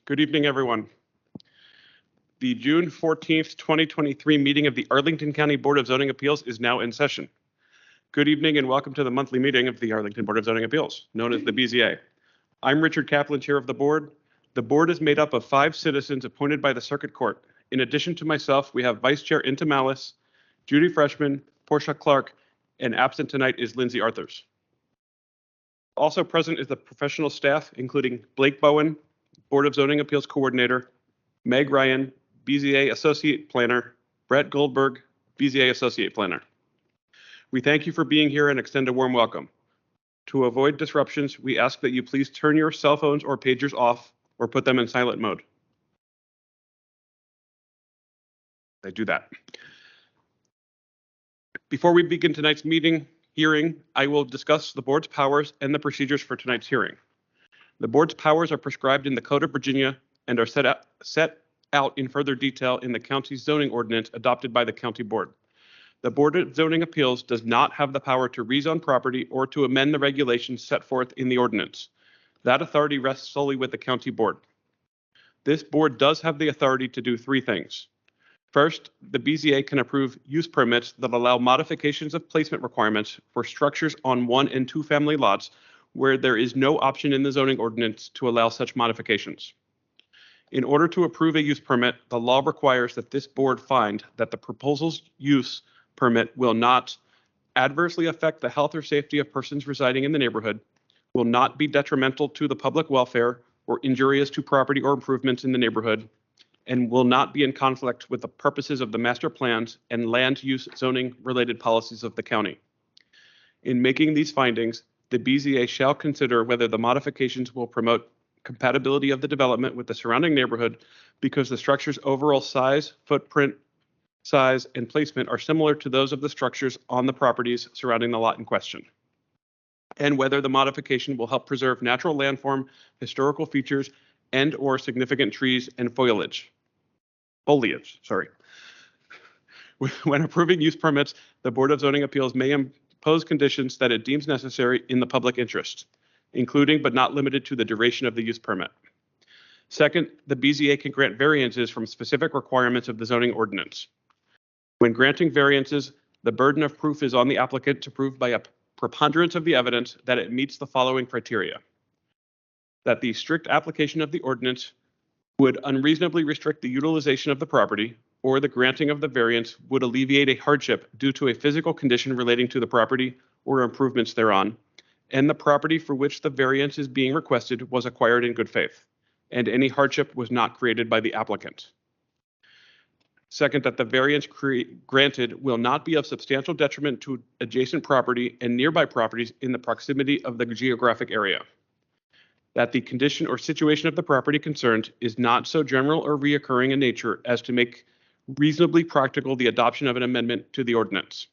Good evening, everyone. The June 14th, 2023 meeting of the Arlington County Board of Zoning Appeals is now in session. Good evening and welcome to the monthly meeting of the Arlington Board of Zoning Appeals, known as the BZA. I'm Richard Kaplan, chair of the board. The board is made up of 5 citizens appointed by the Circuit Court. In addition to myself, we have Vice Chair Inta Malice, Judy Freshman, Portia Clark, and absent tonight is Lindsay Arthurs. Also present is the professional staff, including Blake Bowen, Board of Zoning Appeals Coordinator, Meg Ryan, BZA Associate Planner, Brett Goldberg, BZA Associate Planner. We thank you for being here and extend a warm welcome. To avoid disruptions, we ask that you please turn your cell phones or pagers off or put them in silent mode. They do that. Before we begin tonight's hearing, I will discuss the board's powers and the procedures for tonight's hearing. The board's powers are prescribed in the Code of Virginia and are set out in further detail in the county's zoning ordinance adopted by the county board. The Board of Zoning Appeals does not have the power to rezone property or to amend the regulations set forth in the ordinance. That authority rests solely with the county board. This board does have the authority to do 3 things. First, the BZA can approve use permits that allow modifications of placement requirements for structures on 1 and 2 family lots where there is no option in the zoning ordinance to allow such modifications. In order to approve a use permit, the law requires that this board find that the proposal's use permit will not adversely affect the health or safety of persons residing in the neighborhood, will not be detrimental to the public welfare or injurious to property or improvements in the neighborhood, and will not be in conflict with the purposes of the master plans and land use zoning related policies of the county. In making these findings, the BZA shall consider whether the modifications will promote compatibility of the development with the surrounding neighborhood because the structure's overall size, footprint, size, and placement are similar to those of the structures on the properties surrounding the lot in question, and whether the modification will help preserve natural landform, historical features, and or significant trees and foliage. When approving use permits, the Board of Zoning Appeals may impose conditions that it deems necessary in the public interest, including but not limited to the duration of the use permit. Second, the BZA can grant variances from specific requirements of the zoning ordinance. When granting variances, the burden of proof is on the applicant to prove by a preponderance of the evidence that it meets the following criteria: that the strict application of the ordinance would unreasonably restrict the utilization of the property, or the granting of the variance would alleviate a hardship due to a physical condition relating to the property or improvements thereon, and the property for which the variance is being requested was acquired in good faith, and any hardship was not created by the applicant. Second, that the variance granted will not be of substantial detriment to adjacent property and nearby properties in the proximity of the geographic area. That the condition or situation of the property concerned is not so general or reoccurring in nature as to make reasonably practical the adoption of an amendment to the ordinance.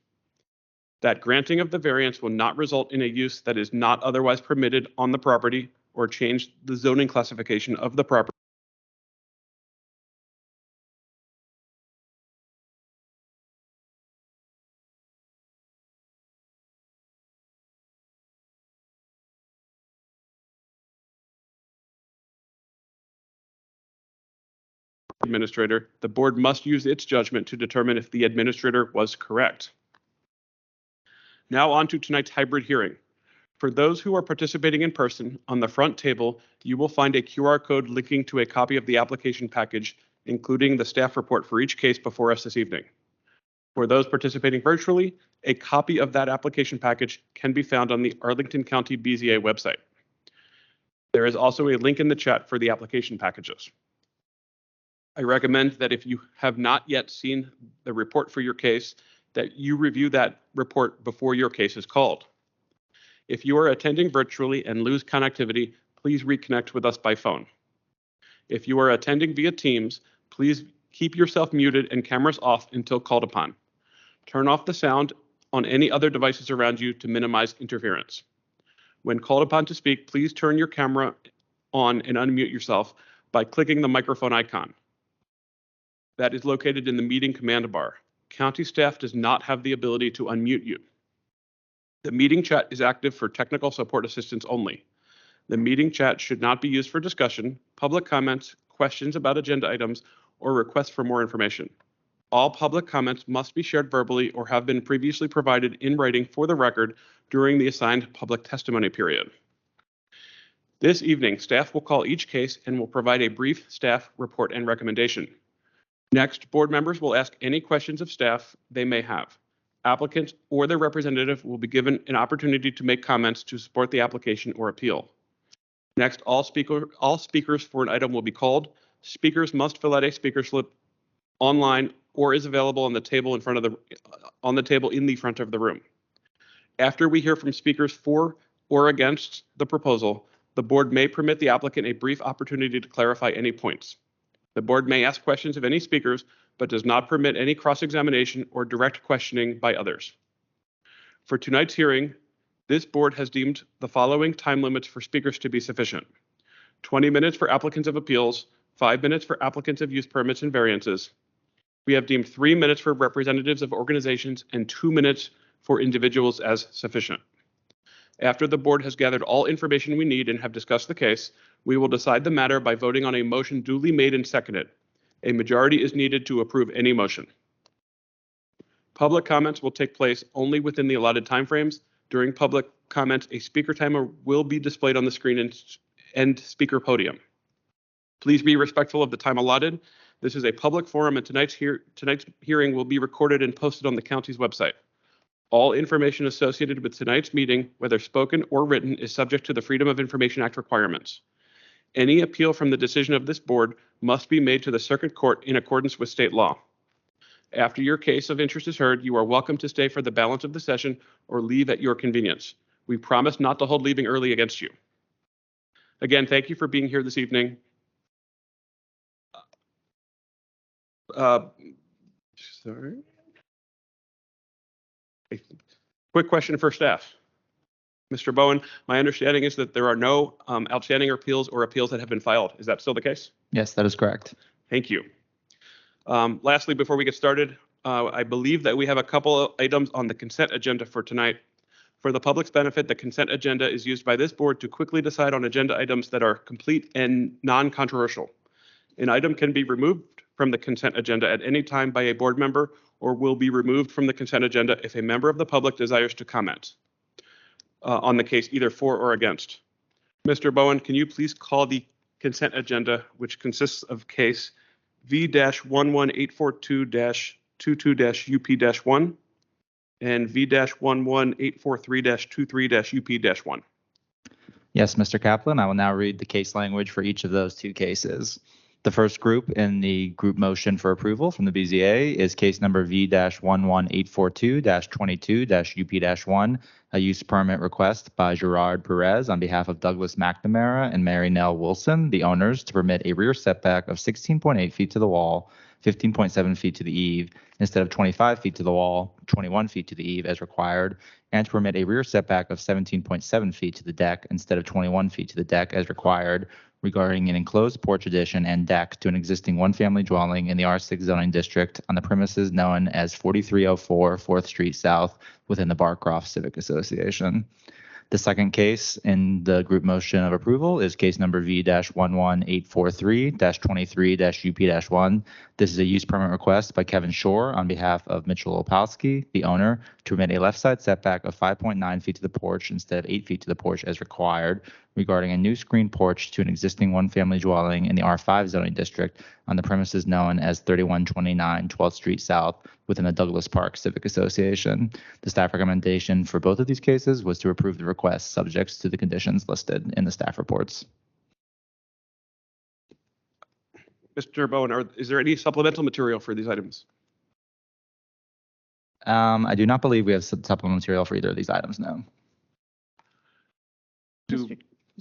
That granting of the variance will not result in a use that is not otherwise permitted on the property or change the zoning classification of the property. Administrator, the board must use its judgment to determine if the administrator was correct. Now on to tonight's hybrid hearing. For those who are participating in person, on the front table, you will find a QR code linking to a copy of the application package, including the staff report for each case before us this evening. For those participating virtually, a copy of that application package can be found on the Arlington County BZA website. There is also a link in the chat for the application packages. I recommend that if you have not yet seen the report for your case, that you review that report before your case is called. If you are attending virtually and lose connectivity, please reconnect with us by phone. If you are attending via Teams, please keep yourself muted and cameras off until called upon. Turn off the sound on any other devices around you to minimize interference. When called upon to speak, please turn your camera on and unmute yourself by clicking the microphone icon that is located in the meeting command bar. County staff does not have the ability to unmute you. The meeting chat is active for technical support assistance only. The meeting chat should not be used for discussion, public comments, questions about agenda items, or requests for more information. All public comments must be shared verbally or have been previously provided in writing for the record during the assigned public testimony period. This evening, staff will call each case and will provide a brief staff report and recommendation. Next, board members will ask any questions of staff they may have. Applicants or their representative will be given an opportunity to make comments to support the application or appeal. Next, all speakers for an item will be called. Speakers must fill out a speaker slip online or is available on the table in front of the front of the room. After we hear from speakers for or against the proposal, the board may permit the applicant a brief opportunity to clarify any points. The board may ask questions of any speakers, but does not permit any cross-examination or direct questioning by others. For tonight's hearing, this board has deemed the following time limits for speakers to be sufficient: 20 minutes for applicants of appeals, 5 minutes for applicants of use permits and variances. We have deemed 3 minutes for representatives of organizations and 2 minutes for individuals as sufficient. After the board has gathered all information we need and have discussed the case, we will decide the matter by voting on a motion duly made and seconded. A majority is needed to approve any motion. Public comments will take place only within the allotted timeframes. During public comments, a speaker timer will be displayed on the screen and speaker podium. Please be respectful of the time allotted. This is a public forum, and tonight's hearing will be recorded and posted on the county's website. All information associated with tonight's meeting, whether spoken or written, is subject to the Freedom of Information Act requirements. Any appeal from the decision of this board must be made to the circuit court in accordance with state law. After your case of interest is heard, you are welcome to stay for the balance of the session or leave at your convenience. We promise not to hold leaving early against you. Again, thank you for being here this evening. Sorry. A quick question for staff. Mr. Bowen, my understanding is that there are no outstanding appeals or appeals that have been filed. Is that still the case? Yes, that is correct. Thank you. Lastly, before we get started, I believe that we have a couple of items on the consent agenda for tonight. For the public's benefit, the consent agenda is used by this board to quickly decide on agenda items that are complete and non-controversial. An item can be removed from the consent agenda at any time by a board member or will be removed from the consent agenda if a member of the public desires to comment on the case either for or against. Mr. Bowen, can you please call the consent agenda, which consists of case V-11842-22-UP-1 and V-11843-23-UP-1. Yes, Mr. Kaplan, I will now read the case language for each of those two cases. The first group in the group motion for approval from the BZA is case number V-11842-22-UP-1, a use permit request by Gerard Perez on behalf of Douglas McNamara and Mary Nell Wilson, the owners, to permit a rear setback of 16.8 feet to the wall, 15.7 feet to the eave, instead of 25 feet to the wall, 21 feet to the eave as required, and to permit a rear setback of 17.7 feet to the deck instead of 21 feet to the deck as required, regarding an enclosed porch addition and deck to an existing one-family dwelling in the R6 zoning district on the premises known as 4304 4th Street South within the Barcroft Civic Association. The second case in the group motion of approval is case number V-11843-23-UP-1. This is a use permit request by Kevin Shore on behalf of Mitchell Opalski, the owner, to permit a left side setback of 5.9 feet to the porch instead of 8 feet to the porch as required, regarding a new screen porch to an existing one-family dwelling in the R5 zoning district on the premises known as 3129 12th Street South within the Douglas Park Civic Association. The staff recommendation for both of these cases was to approve the request subject to the conditions listed in the staff reports. Mr. Bowen, is there any supplemental material for these items? I do not believe we have supplemental material for either of these items, no. Do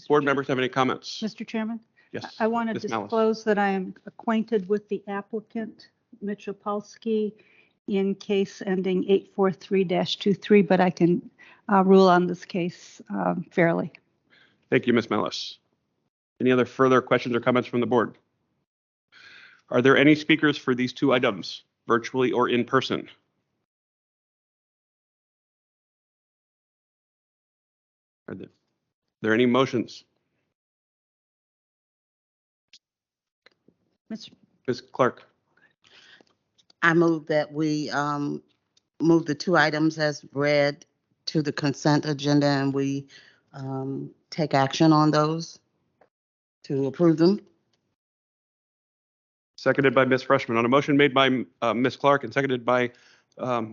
board members have any comments? Mr. Chairman? Yes. I want to Ms. Malice. disclose that I am acquainted with the applicant, Mitch Opalski, in case ending 843-23, but I can rule on this case fairly. Thank you, Ms. Mellis. Any other further questions or comments from the board? Are there any speakers for these two items, virtually or in person? Are there any motions? Ms. Clark. I move that we move the two items as read to the consent agenda, and we take action on those to approve them. Seconded by Ms. Freshman. On a motion made by Ms. Clark and seconded by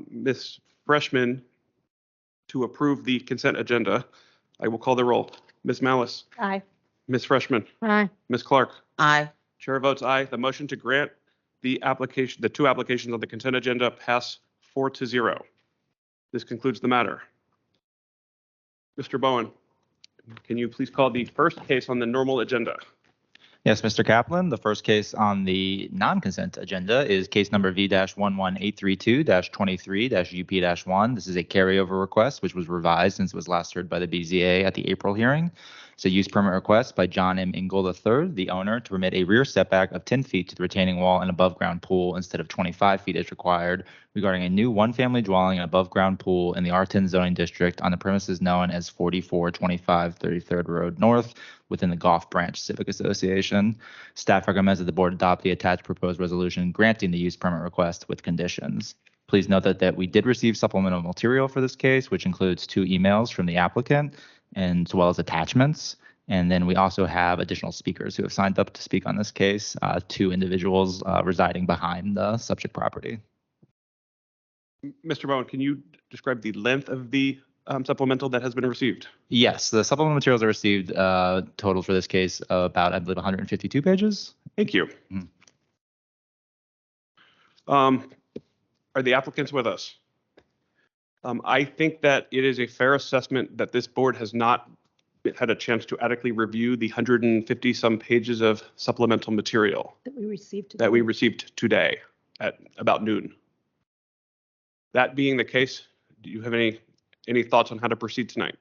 Ms. Freshman to approve the consent agenda, I will call the roll. Ms. Malice. Aye. Ms. Freshman. Aye. Ms. Clark. Aye. Chair votes aye. The motion to grant the two applications on the consent agenda pass 4-0. This concludes the matter. Mr. Bowen, can you please call the first case on the normal agenda? Yes, Mr. Kaplan, the first case on the non-consent agenda is case number V-11832-23-UP-1. This is a carryover request, which was revised since it was last heard by the BZA at the April hearing. It's a use permit request by John M. Ingle III, the owner, to permit a rear setback of 10 feet to the retaining wall and above-ground pool instead of 25 feet as required, regarding a new one-family dwelling and above-ground pool in the R10 zoning district on the premises known as 4425 33rd Road North within the Golf Branch Civic Association. Staff recommends that the board adopt the attached proposed resolution granting the use permit request with conditions. Please note that we did receive supplemental material for this case, which includes 2 emails from the applicant, and as well as attachments. And then we also have additional speakers who have signed up to speak on this case, 2 individuals residing behind the subject property. Mr. Bowen, can you describe the length of the supplemental that has been received? Yes, the supplemental materials are received total for this case about, I believe, 152 pages. Thank you. Mhm. Are the applicants with us? I think that it is a fair assessment that this board has not had a chance to adequately review the 150 some pages of supplemental material That we received. that we received today at about noon. That being the case, do you have any thoughts on how to proceed tonight?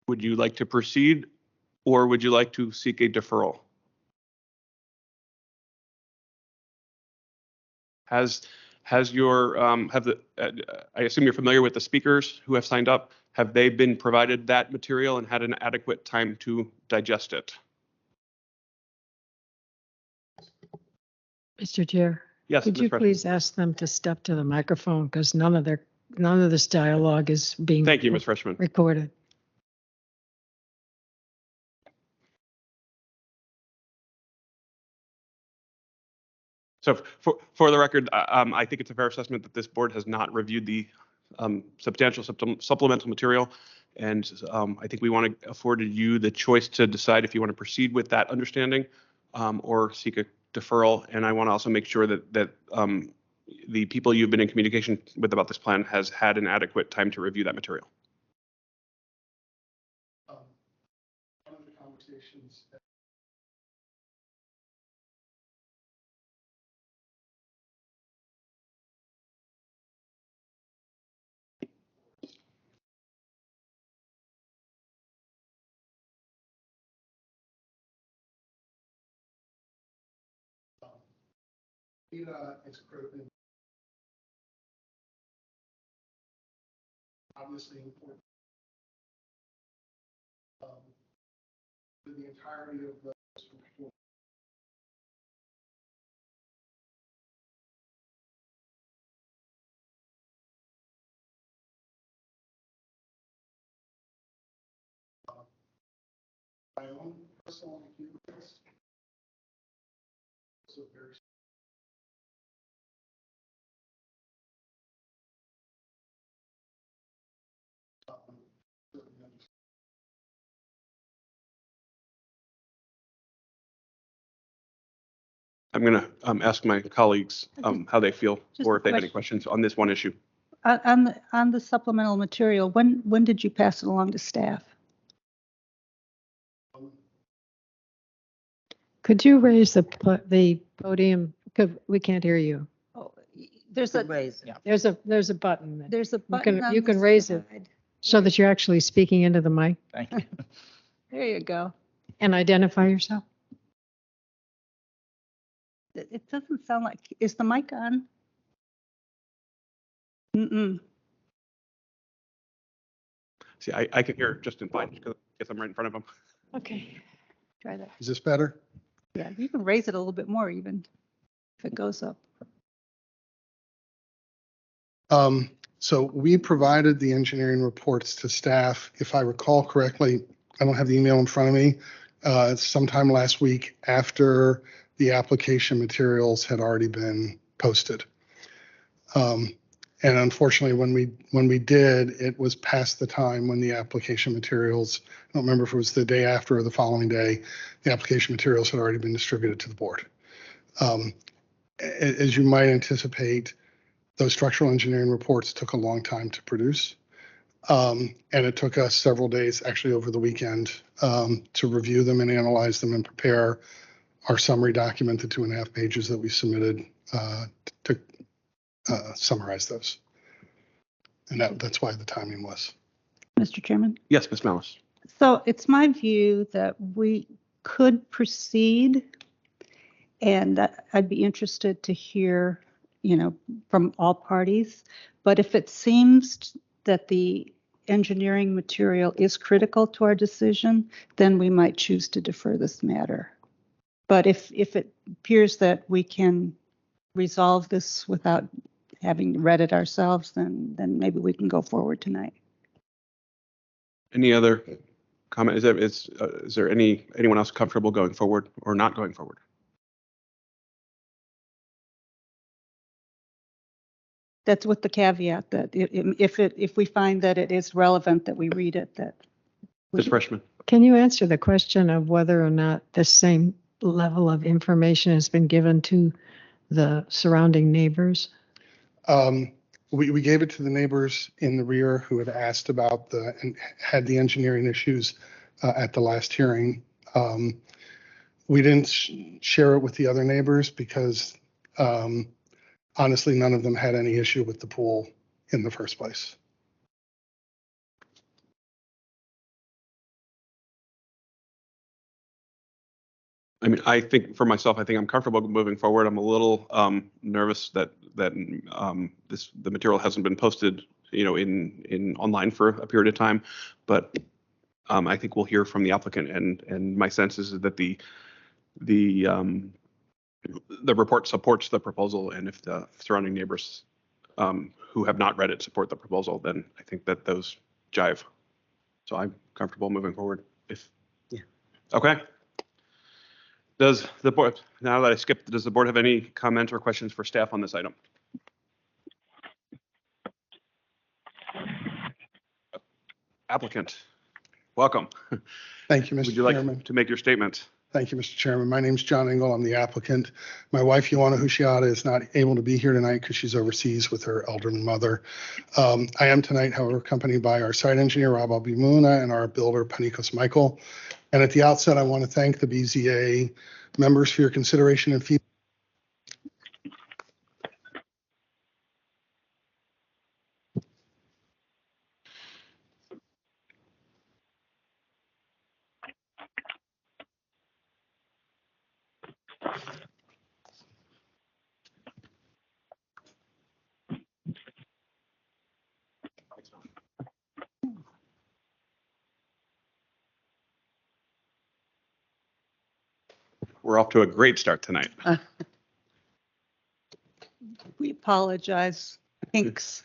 Would you like to proceed, or would you like to seek a deferral? Has your I assume you're familiar with the speakers who have signed up. Have they been provided that material and had an adequate time to digest it? Mr. Chair, Yes. could Ms. you Freshman. please ask them to step to the microphone because none of this dialogue is being Thank you, Ms. Freshman. recorded. So for the record, I think it's a fair assessment that this board has not reviewed the substantial supplemental material. And I think we want to afford you the choice to decide if you want to proceed with that understanding or seek a deferral. And I want to also make sure that the people you've been in communication with about this plan has had an adequate time to review that material. One of the conversations BZA is critical. Obviously important for the entirety of the report. My own personal experience. So very. I'm going to ask my colleagues how they feel Just or a if they have any question. questions on this one issue. On the supplemental material, when did you pass it along to staff? Could you raise the podium? We can't hear you. Oh, there's a Raise. There's a button there's a button on you the can raise it side. so that you're actually speaking into the mic Thank you. There you go. and identify yourself. It doesn't sound like, is the mic on? Mm-mm. See, I can hear Justin fine because I'm right in front of him. Okay. Try that. Is this better? Yeah, you can raise it a little bit more even if it goes up. So we provided the engineering reports to staff. If I recall correctly, I don't have the email in front of me, sometime last week after the application materials had already been posted. And unfortunately, when we did, it was past the time when the application materials, I don't remember if it was the day after or the following day, the application materials had already been distributed to the board. As you might anticipate, those structural engineering reports took a long time to produce. And it took us several days, actually over the weekend, to review them and analyze them and prepare our summary document, the 2.5 pages that we submitted to summarize those. And that's why the timing was. Mr. Chairman? Yes, Ms. Malice. So it's my view that we could proceed, and that I'd be interested to hear, from all parties. But if it seems that the engineering material is critical to our decision, then we might choose to defer this matter. But if it appears that we can resolve this without having read it ourselves, then maybe we can go forward tonight. Any other comment? Is there anyone else comfortable going forward or not going forward? That's with the caveat that if we find that it is relevant, that we read it, that. Ms. Freshman. Can you answer the question of whether or not the same level of information has been given to the surrounding neighbors? We gave it to the neighbors in the rear who had asked about and had the engineering issues at the last hearing. We didn't share it with the other neighbors because honestly, none of them had any issue with the pool in the first place. I mean, I think for myself, I think I'm comfortable moving forward. I'm a little nervous that the material hasn't been posted, in online for a period of time. But I think we'll hear from the applicant, and my sense is that the report supports the proposal, and if the surrounding neighbors who have not read it support the proposal, then I think that those jive. So I'm comfortable moving forward. Okay. Does the board, now that I skipped, does the board have any comment or questions for staff on this item? Applicant, welcome. Thank you, Mr. Would you Chairman. like to make your statement? Thank you, Mr. Chairman. My name is John Engel. I'm the applicant. My wife, Ioana Hushiata, is not able to be here tonight because she's overseas with her elderly mother. I am tonight, however, accompanied by our site engineer, Rob Albimuna, and our builder, Panikos Michael. And at the outset, I want to thank the BZA members for your consideration and feedback. We're off to a great start tonight. We apologize. Thanks.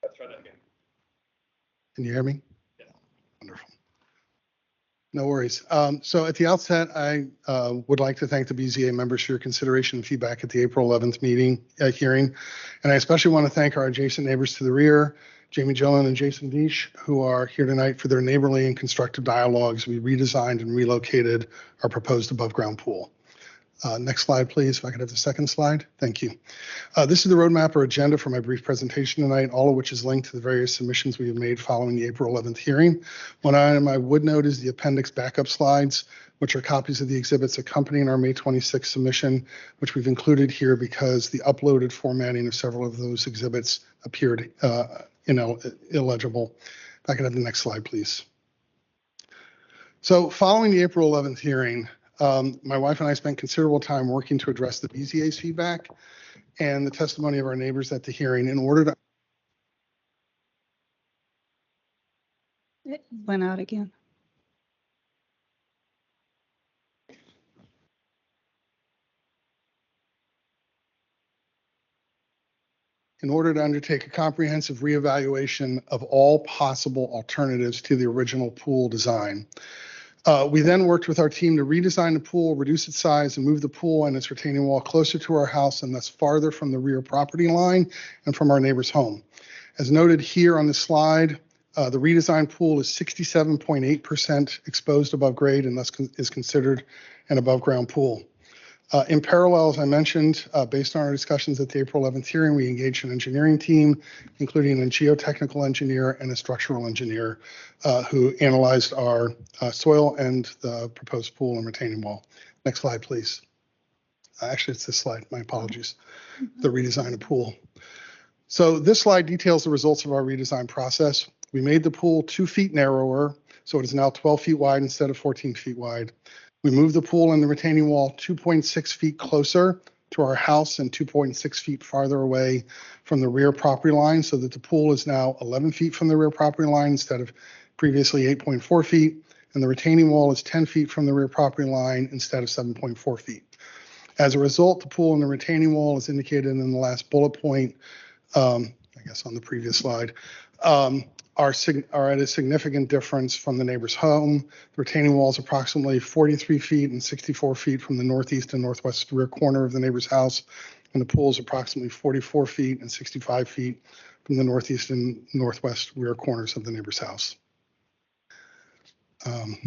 Let's try that again. Can you hear me? Yeah. Wonderful. No worries. So at the outset, I would like to thank the BZA members for your consideration and feedback at the April 11th hearing. And I especially want to thank our adjacent neighbors to the rear, Jamie Gillen and Jason Vish, who are here tonight for their neighborly and constructive dialogues. We redesigned and relocated our proposed above ground pool. Next slide, please. If I could have the second slide. Thank you. This is the roadmap or agenda for my brief presentation tonight, all of which is linked to the various submissions we have made following the April 11th hearing. One item I would note is the appendix backup slides, which are copies of the exhibits accompanying our May 26th submission, which we've included here because the uploaded formatting of several of those exhibits appeared illegible. If I could have the next slide, please. So following the April 11th hearing, my wife and I spent considerable time working to address the BZA's feedback and the testimony of our neighbors at the hearing in order to It went out again. undertake a comprehensive reevaluation of all possible alternatives to the original pool design. We then worked with our team to redesign the pool, reduce its size, and move the pool and its retaining wall closer to our house and thus farther from the rear property line and from our neighbor's home. As noted here on the slide, the redesigned pool is 67.8% exposed above grade and thus is considered an above ground pool. In parallel, as I mentioned, based on our discussions at the April 11th hearing, we engaged an engineering team, including a geotechnical engineer and a structural engineer who analyzed our soil and the proposed pool and retaining wall. Next slide, please. Actually, it's this slide. My apologies. The redesign of pool. So this slide details the results of our redesign process. We made the pool 2 feet narrower, so it is now 12 feet wide instead of 14 feet wide. We moved the pool and the retaining wall 2.6 feet closer to our house and 2.6 feet farther away from the rear property line, so that the pool is now 11 feet from the rear property line instead of previously 8.4 feet, and the retaining wall is 10 feet from the rear property line instead of 7.4 feet. As a result, the pool and the retaining wall, as indicated in the last bullet point, I guess on the previous slide, are at a significant difference from the neighbor's home. The retaining wall is approximately 43 feet and 64 feet from the northeast and northwest rear corner of the neighbor's house, and the pool is approximately 44 feet and 65 feet from the northeast and northwest rear corners of the neighbor's house.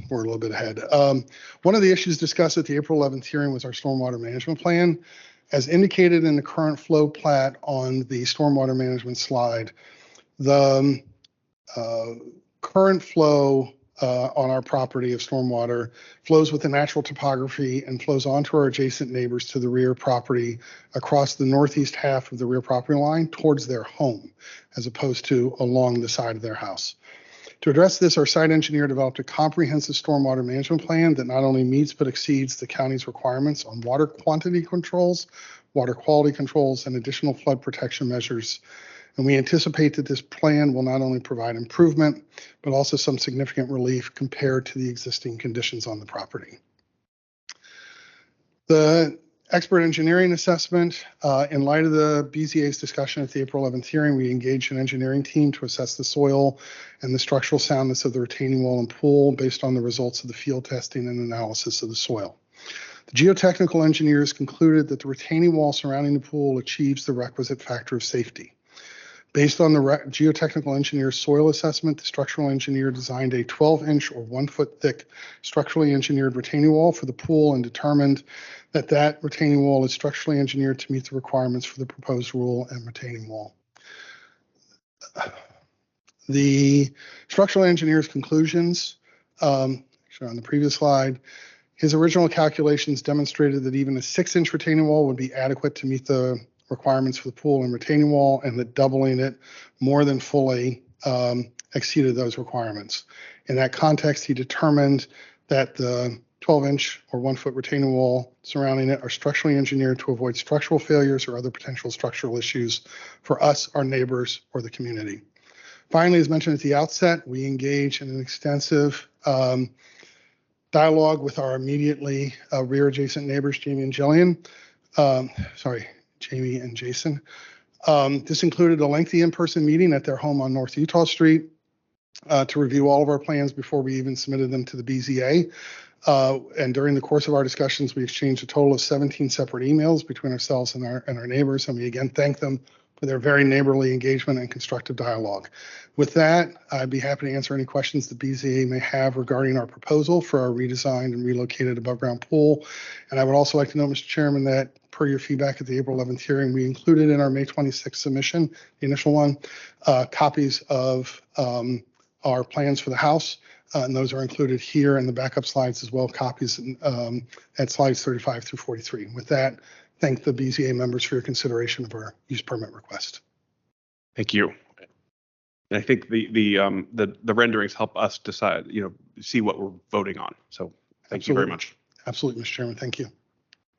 We're a little bit ahead. One of the issues discussed at the April 11th hearing was our stormwater management plan. As indicated in the current flow plat on the stormwater management slide, the current flow on our property of stormwater flows with the natural topography and flows onto our adjacent neighbors to the rear property across the northeast half of the rear property line towards their home, as opposed to along the side of their house. To address this, our site engineer developed a comprehensive stormwater management plan that not only meets but exceeds the county's requirements on water quantity controls, water quality controls, and additional flood protection measures. And we anticipate that this plan will not only provide improvement, but also some significant relief compared to the existing conditions on the property. The expert engineering assessment, in light of the BZA's discussion at the April 11th hearing, we engaged an engineering team to assess the soil and the structural soundness of the retaining wall and pool based on the results of the field testing and analysis of the soil. The geotechnical engineers concluded that the retaining wall surrounding the pool achieves the requisite factor of safety. Based on the geotechnical engineer's soil assessment, the structural engineer designed a 12-inch or 1-foot thick structurally engineered retaining wall for the pool and determined that that retaining wall is structurally engineered to meet the requirements for the proposed rule and retaining wall. The structural engineer's conclusions, shown on the previous slide, his original calculations demonstrated that even a 6-inch retaining wall would be adequate to meet the requirements for the pool and retaining wall, and that doubling it more than fully exceeded those requirements. In that context, he determined that the 12-inch or 1-foot retaining wall surrounding it are structurally engineered to avoid structural failures or other potential structural issues for us, our neighbors, or the community. Finally, as mentioned at the outset, we engage in an extensive dialogue with our immediately rear adjacent neighbors, Jamie and Jason. This included a lengthy in-person meeting at their home on North Utah Street to review all of our plans before we even submitted them to the BZA. And during the course of our discussions, we exchanged a total of 17 separate emails between ourselves and our neighbors, and we again thank them for their very neighborly engagement and constructive dialogue. With that, I'd be happy to answer any questions the BZA may have regarding our proposal for our redesigned and relocated above-ground pool. And I would also like to know, Mr. Chairman, that per your feedback at the April 11th hearing, we included in our May 26th submission, the initial one, copies of our plans for the house. And those are included here in the backup slides as well, copies at slides 35 through 43. With that, thank the BZA members for your consideration of our use permit request. Thank you. And I think the renderings help us decide, see what we're voting on. So thank you very much. Absolutely, Mr. Chairman. Thank you.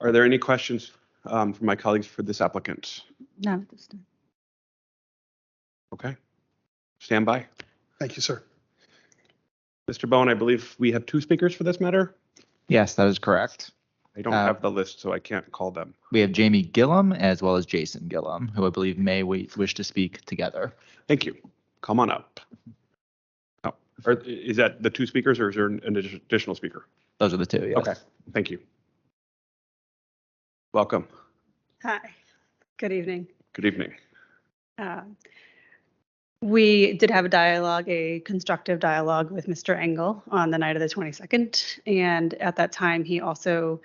Are there any questions from my colleagues for this applicant? No, at this time. Okay. Stand by. Thank you, sir. Mr. Bowen, I believe we have 2 speakers for this matter. Yes, that is correct. I don't have the list, so I can't call them. We have Jamie Gillum as well as Jason Gillum, who I believe may wish to speak together. Thank you. Come on up. Oh, is that the 2 speakers, or is there an additional speaker? Those are the 2. Yes. Okay. Thank you. Welcome. Hi, good evening. Good evening. We did have a constructive dialogue with Mr. Engel on the night of the 22nd. And at that time, he also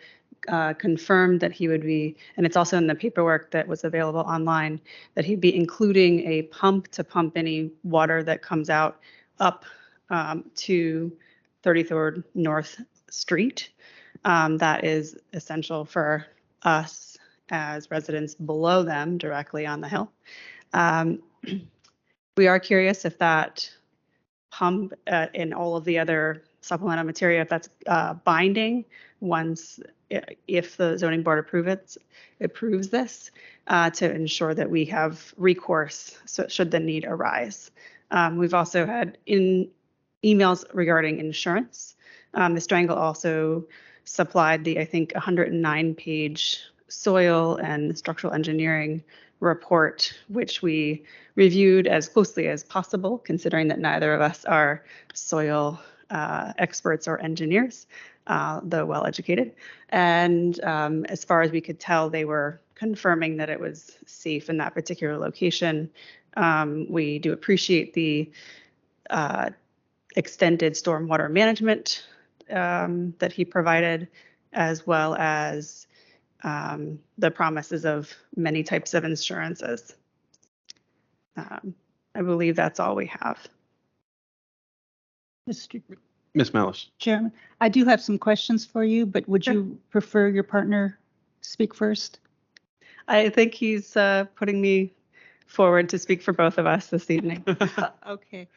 confirmed that he would be, and it's also in the paperwork that was available online, that he'd be including a pump to pump any water that comes out up to 33rd North Street. That is essential for us as residents below them directly on the hill. We are curious if that pump and all of the other supplemental material, if that's binding if the zoning board approves this to ensure that we have recourse should the need arise. We've also had emails regarding insurance. Mr. Engel also supplied the, I think, 109-page soil and structural engineering report, which we reviewed as closely as possible, considering that neither of us are soil experts or engineers, though well educated. And as far as we could tell, they were confirming that it was safe in that particular location. We do appreciate the extended stormwater management that he provided, as well as the promises of many types of insurances. I believe that's all we have. Mr. Ms. Malice. Chairman, I do have some questions for you, but would you prefer your partner speak first? I think he's putting me forward to speak for both of us this evening. Okay.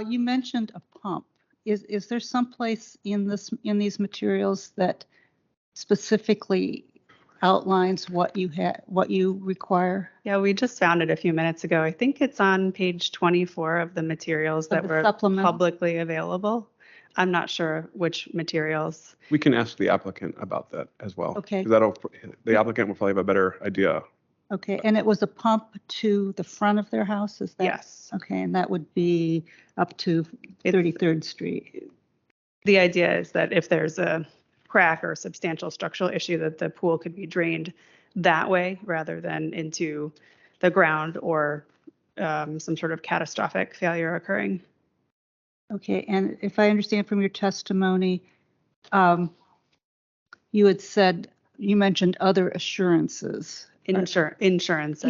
You mentioned a pump. Is there someplace in these materials that specifically outlines what you require? Yeah, we just found it a few minutes ago. I think it's on page 24 of the materials that were publicly available. I'm not sure which materials. We can ask the applicant about that as well. Okay. The applicant will probably have a better idea. Okay, and it was a pump to the front of their house, is that? Yes. Okay, and that would be up to 33rd Street. The idea is that if there's a crack or substantial structural issue, that the pool could be drained that way rather than into the ground or some sort of catastrophic failure occurring. Okay, and if I understand from your testimony, you had said, you mentioned other assurances. Insurance.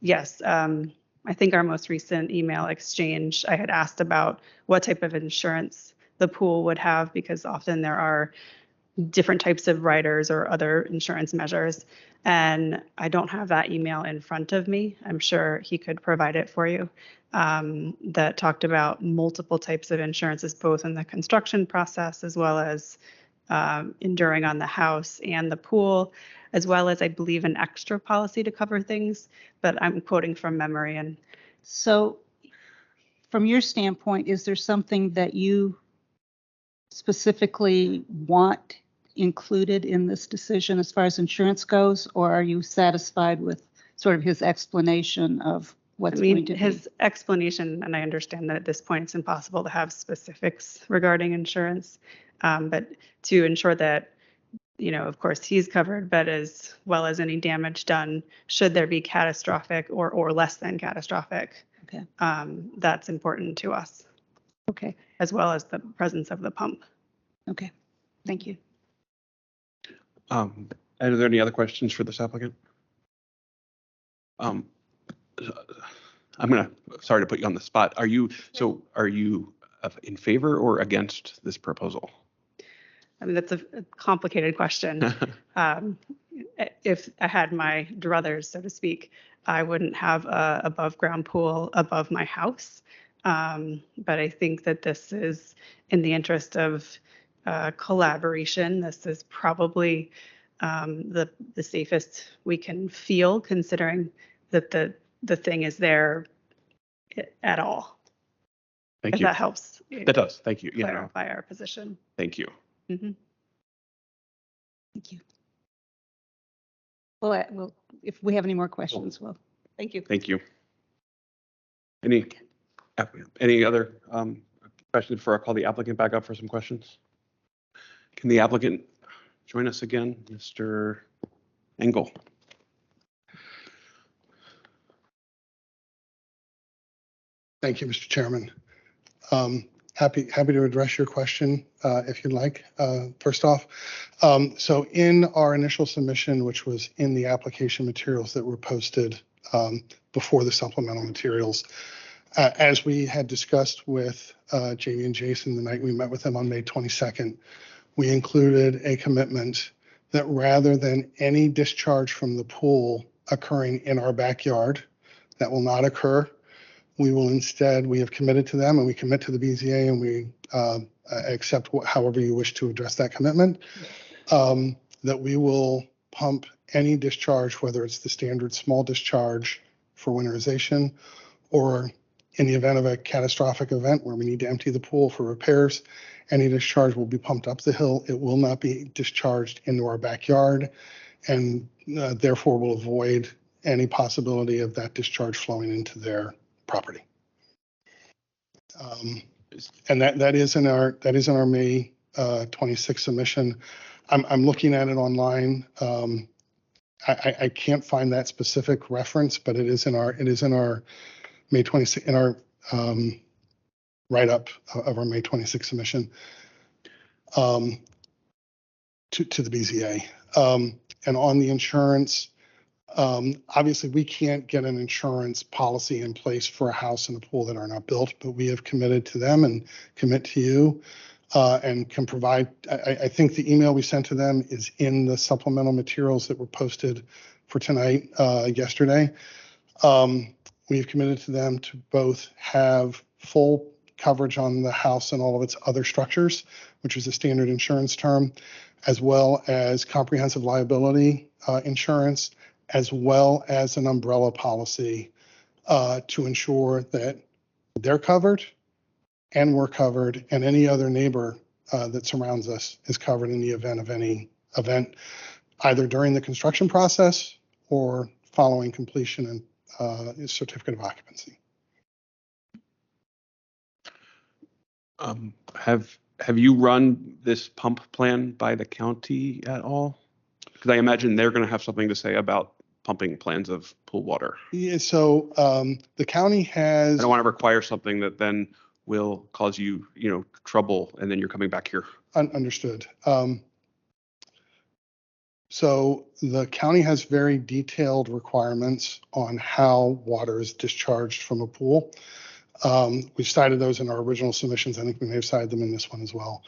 Yes. I think our most recent email exchange, I had asked about what type of insurance the pool would have, because often there are different types of riders or other insurance measures. And I don't have that email in front of me. I'm sure he could provide it for you. That talked about multiple types of insurances, both in the construction process as well as enduring on the house and the pool, as well as I believe an extra policy to cover things, but I'm quoting from memory. And so from your standpoint, is there something that you specifically want included in this decision as far as insurance goes, or are you satisfied with sort of his explanation of what's going to be? His explanation, and I understand that at this point it's impossible to have specifics regarding insurance, but to ensure that of course, he's covered, but as well as any damage done, should there be catastrophic or less than catastrophic. Okay. That's important to us, Okay. as well as the presence of the pump. Okay. Thank you. Are there any other questions for this applicant? Sorry to put you on the spot. Are you in favor or against this proposal? I mean, that's a complicated question. If I had my druthers, so to speak, I wouldn't have a above ground pool above my house. But I think that this is in the interest of collaboration. This is probably the safest we can feel, considering that the thing is there at all. Thank If you. that helps. That does. Thank you. Clarify our position. Thank you. Mm-hmm. Thank you. Well, if we have any more questions, well, thank you. Thank you. Any other questions before I call the applicant back up for some questions? Can the applicant join us again, Mr. Engel? Thank you, Mr. Chairman. Happy to address your question if you'd like. First off, so in our initial submission, which was in the application materials that were posted before the supplemental materials, as we had discussed with Jamie and Jason the night we met with them on May 22nd, we included a commitment that rather than any discharge from the pool occurring in our backyard, that will not occur. We will instead, we have committed to them and we commit to the BZA and we accept however you wish to address that commitment, that we will pump any discharge, whether it's the standard small discharge for winterization or in the event of a catastrophic event where we need to empty the pool for repairs, any discharge will be pumped up the hill. It will not be discharged into our backyard and therefore will avoid any possibility of that discharge flowing into their property. And that is in our May 26th submission. I'm looking at it online. I can't find that specific reference, but it is in our May 26th in our write-up of our May 26th submission to the BZA. And on the insurance, obviously we can't get an insurance policy in place for a house and a pool that are not built, but we have committed to them and commit to you and can provide. I think the email we sent to them is in the supplemental materials that were posted for tonight yesterday. We've committed to them to both have full coverage on the house and all of its other structures, which is a standard insurance term, as well as comprehensive liability insurance, as well as an umbrella policy to ensure that they're covered and we're covered and any other neighbor that surrounds us is covered in the event of any event, either during the construction process or following completion and certificate of occupancy. Have you run this pump plan by the county at all? Because I imagine they're going to have something to say about pumping plans of pool water. Yeah, so the county has. I don't want to require something that then will cause you, trouble, and then you're coming back here. Understood. So the county has very detailed requirements on how water is discharged from a pool. We've cited those in our original submissions. I think we may have cited them in this one as well.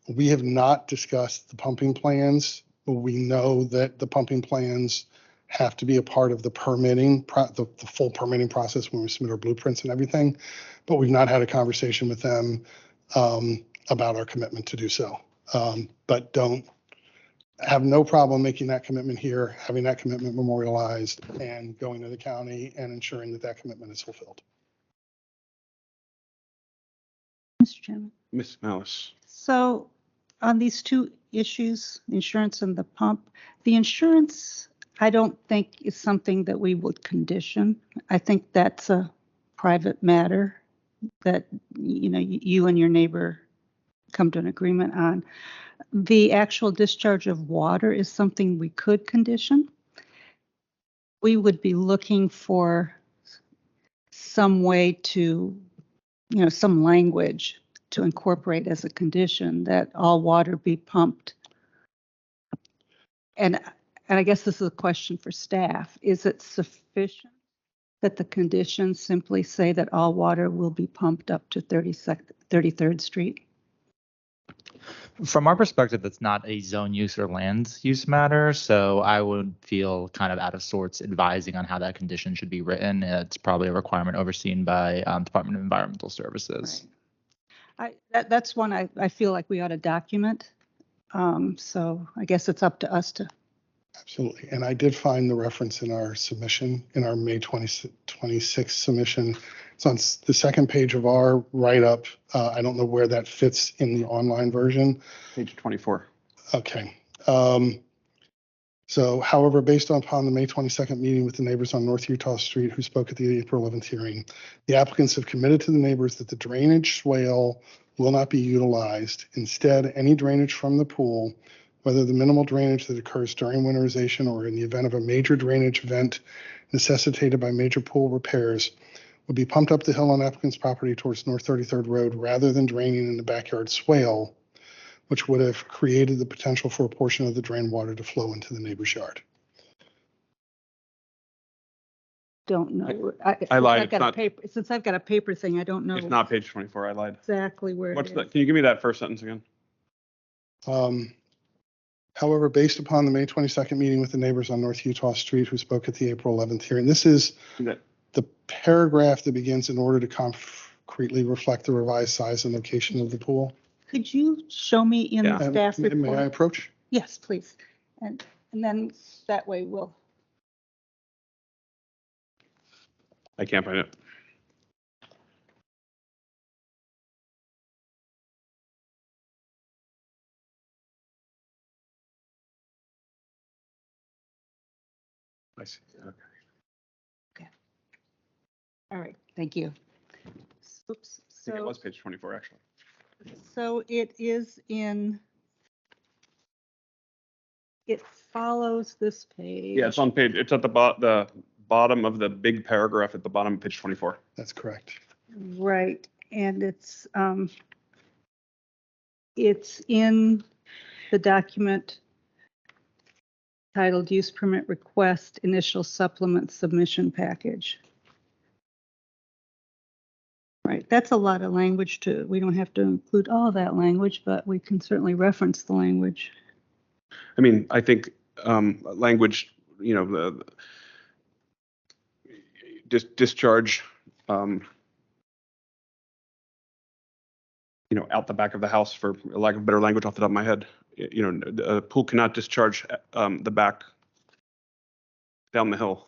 We have not discussed the pumping plans. We know that the pumping plans have to be a part of the permitting, the full permitting process when we submit our blueprints and everything, but we've not had a conversation with them about our commitment to do so. But don't have no problem making that commitment here, having that commitment memorialized and going to the county and ensuring that that commitment is fulfilled. Mr. Chairman. Ms. Malice. So on these two issues, insurance and the pump, the insurance, I don't think is something that we would condition. I think that's a private matter that, you and your neighbor come to an agreement on. The actual discharge of water is something we could condition. We would be looking for some way to, some language to incorporate as a condition that all water be pumped. And I guess this is a question for staff. Is it sufficient that the conditions simply say that all water will be pumped up to 33rd Street? From our perspective, that's not a zone use or land use matter, so I would feel kind of out of sorts advising on how that condition should be written. It's probably a requirement overseen by Department of Environmental Services. Right. That's one I feel like we ought to document. So I guess it's up to us to. Absolutely. And I did find the reference in our submission, in our May 26th submission. It's on the second page of our write-up. I don't know where that fits in the online version. Page 24. Okay. So, however, based upon the May 22nd meeting with the neighbors on North Utah Street who spoke at the April 11th hearing, the applicants have committed to the neighbors that the drainage swale will not be utilized. Instead, any drainage from the pool, whether the minimal drainage that occurs during winterization or in the event of a major drainage event necessitated by major pool repairs, would be pumped up the hill on applicant's property towards North 33rd Road rather than draining in the backyard swale, which would have created the potential for a portion of the drain water to flow into the neighbor's yard. Don't know. I lied. Since I've got a paper thing, I don't know It's not page 24. I lied. exactly where What's it that? is. Can you give me that first sentence again? However, based upon the May 22nd meeting with the neighbors on North Utah Street who spoke at the April 11th hearing, this is the paragraph that begins in order to concretely reflect the revised size and location of the pool. Could you show me in Yeah. the staff report? May I approach? Yes, please. And then that way we'll. I can't find it. I see. Okay. All right, thank you. Oops. I think it was page 24, actually. So it is it follows this page. Yeah, it's on page. It's at the bottom of the big paragraph at the bottom of page 24. That's correct. Right, and it's in the document titled Use Permit Request Initial Supplement Submission Package. Right, that's a lot of language we don't have to include all that language, but we can certainly reference the language. I mean, I think language, the discharge, out the back of the house, for lack of better language off the top of my head. A pool cannot discharge the back down the hill.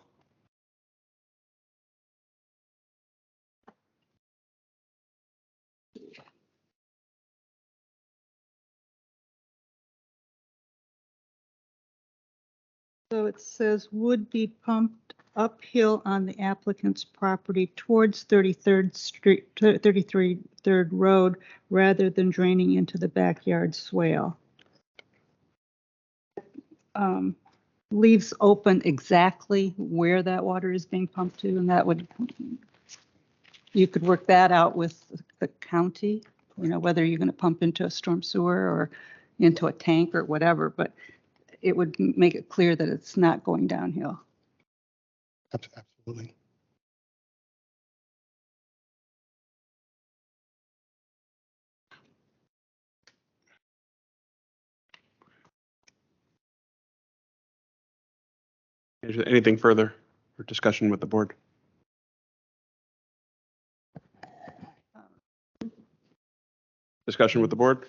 So it says would be pumped uphill on the applicant's property towards 33rd Road rather than draining into the backyard swale. Leaves open exactly where that water is being pumped to, and you could work that out with the county, whether you're going to pump into a storm sewer or into a tank or whatever, but it would make it clear that it's not going downhill. Absolutely. Is there anything further for discussion with the board? Discussion with the board?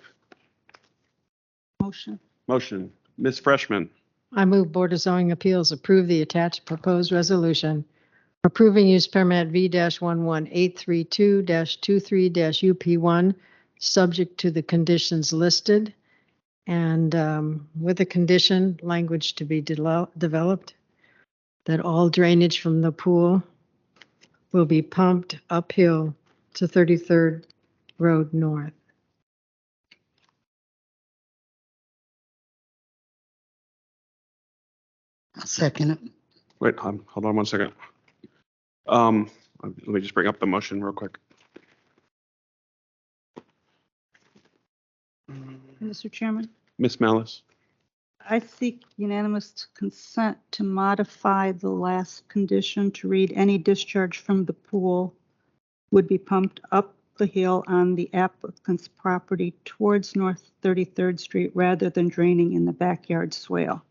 Motion. Ms. Freshman. I move Board of Zoning Appeals approve the attached proposed resolution approving use permit V-11832-23-UP1 subject to the conditions listed and with a condition language to be developed that all drainage from the pool will be pumped uphill to 33rd Road North. I'll second it. Wait, hold on one second. Let me just bring up the motion real quick. Mr. Chairman, Ms. Malice, I seek unanimous consent to modify the last condition to read any discharge from the pool would be pumped up the hill on the applicant's property towards North 33rd Street rather than draining in the backyard swale.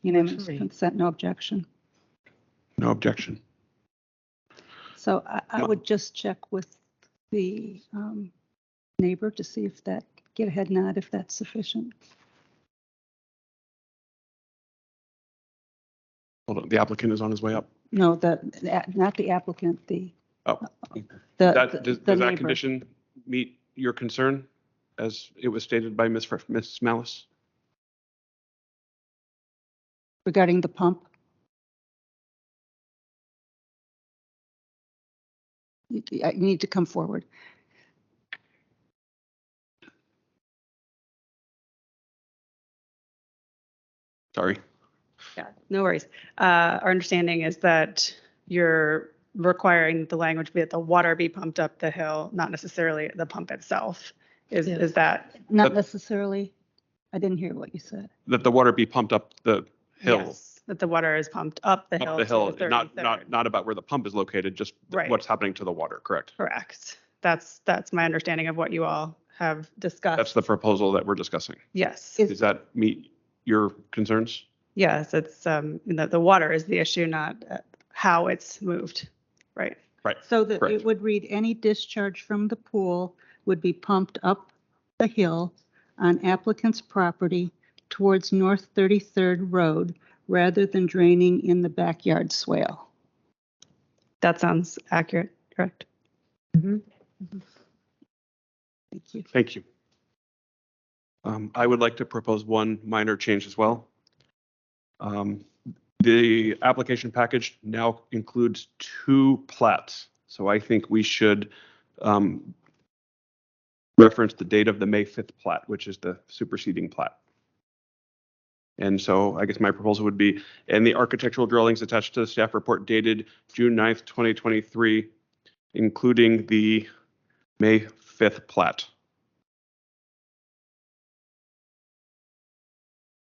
Unanimous Agreed. consent, no objection. no objection. So I would just check with the neighbor to see if that, get a head nod if that's sufficient. Hold on, the applicant is on his way up. No, not the applicant, Oh, the does that neighbor. condition meet your concern as it was stated by Ms. Malice? Regarding the pump. You need to come forward. Sorry. Yeah, no worries. Our understanding is that you're requiring the language be that the water be pumped up the hill, not necessarily the pump itself. Is that? Not But- necessarily. I didn't hear what you said. That the water be pumped up the hill. Yes, that the water is pumped up the hill. Up the to hill, 33rd. not about where the pump is located, just Right. what's happening to the water, correct? Correct. That's my understanding of what you all have discussed. That's the proposal that we're discussing. Yes. Is- Does that meet your concerns? Yes, it's the water is the issue, not how it's moved. Right. Right. So that Correct. it would read any discharge from the pool would be pumped up the hill on applicant's property towards North 33rd Road rather than draining in the backyard swale. That sounds accurate. Correct. Mhm. Thank you. Thank you. I would like to propose one minor change as well. The application package now includes 2 plats, so I think we should reference the date of the May 5th plat, which is the superseding plat. And so I guess my proposal would be, and the architectural drawings attached to the staff report dated June 9th, 2023, including the May 5th plat.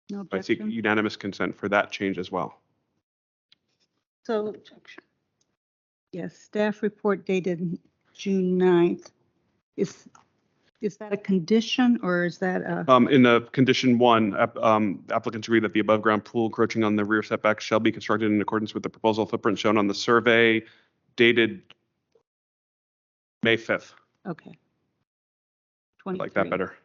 No I seek objection. unanimous consent for that change as well. So, yes, staff report dated June 9th. Is that a condition or is that a, In the condition 1, applicants agree that the above ground pool encroaching on the rear setback shall be constructed in accordance with the proposal footprint shown on the survey dated May 5th. okay. I like that 23. better.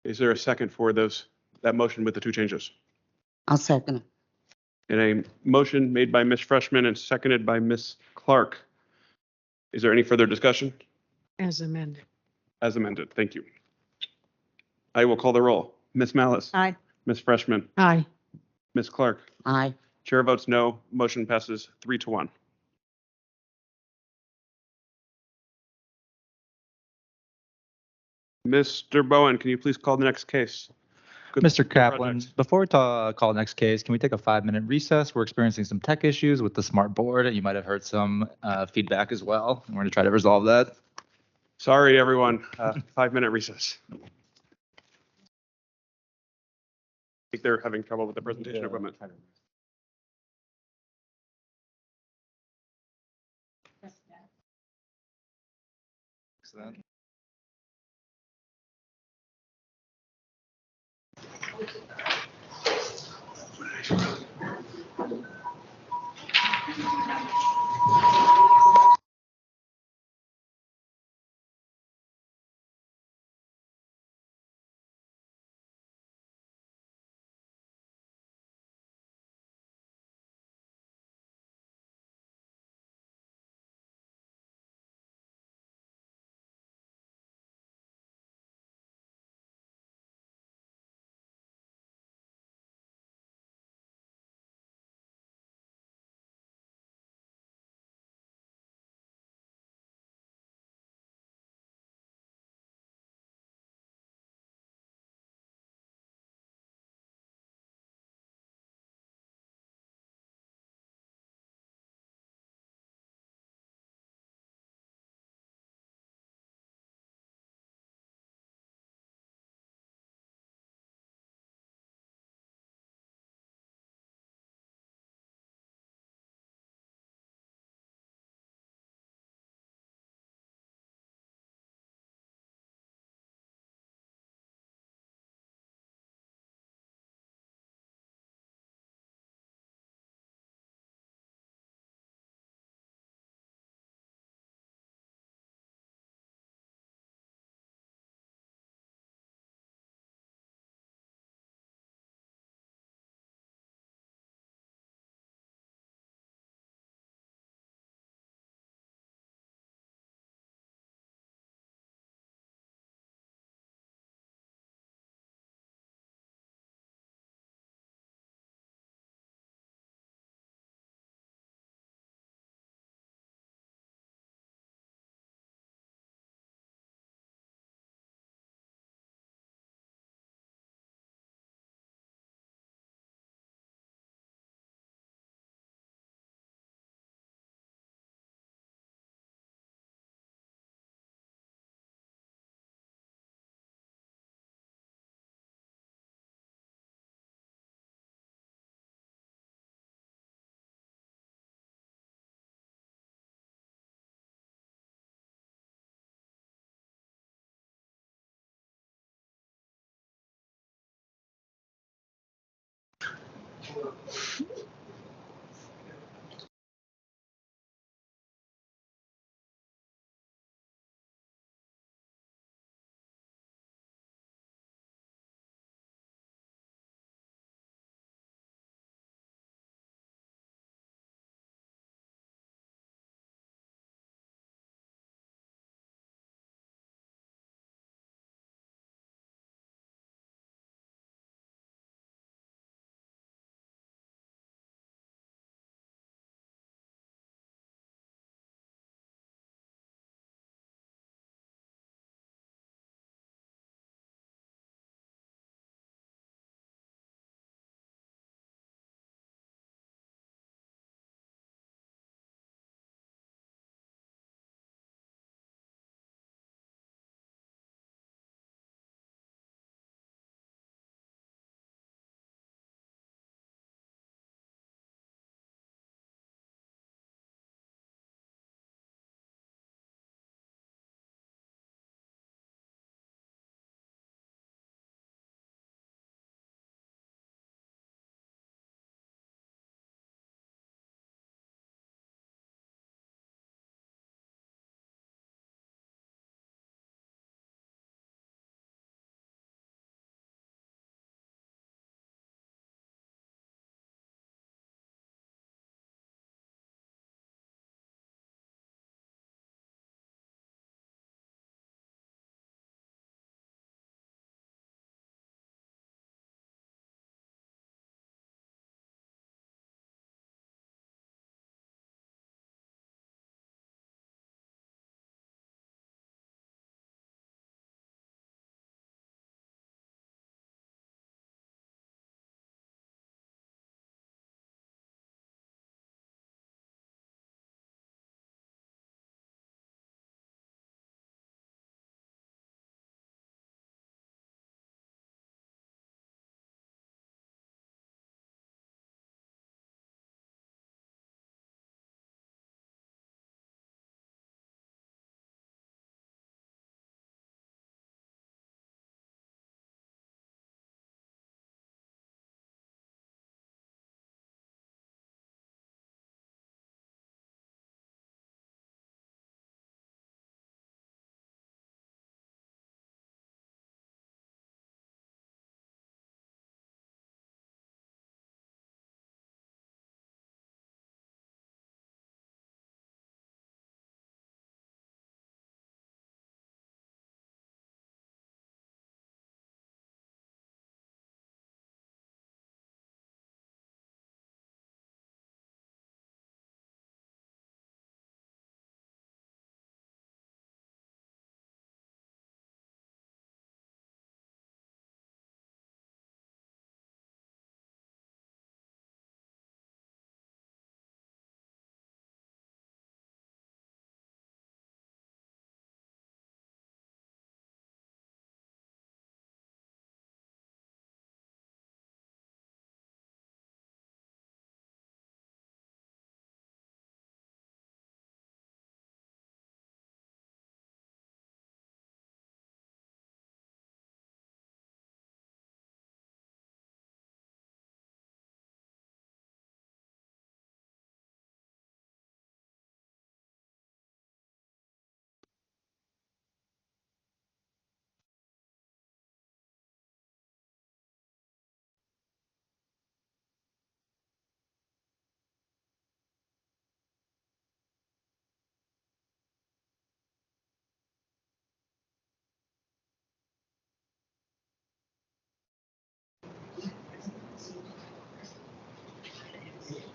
Is there a second for that motion with the 2 changes? I'll second it. And a motion made by Ms. Freshman and seconded by Ms. Clark. Is there any further discussion? As amended. As amended, thank you. I will call the roll. Ms. Malice. Aye. Ms. Freshman. Aye. Ms. Clark. Aye. Chair votes no. Motion passes 3-1. Mr. Bowen, can you please call the next case? Good- Mr. good Kaplan, project. before we call next case, can we take a 5-minute recess? We're experiencing some tech issues with the smart board. You might have heard some feedback as well. We're going to try to resolve that. Sorry, everyone. 5-minute recess. I think they're having trouble with the presentation equipment. Excellent.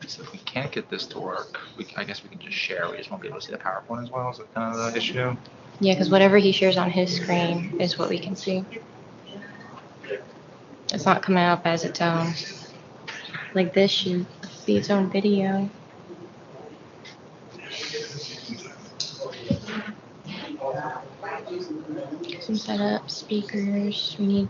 So if we can't get this to work, I guess we can just share. We just won't be able to see the PowerPoint as well. Is that kind of the issue? Yeah, because whatever he shares on his screen is what we can see. It's not coming up as its own. Like this should be its own video. Some setup, speakers, we need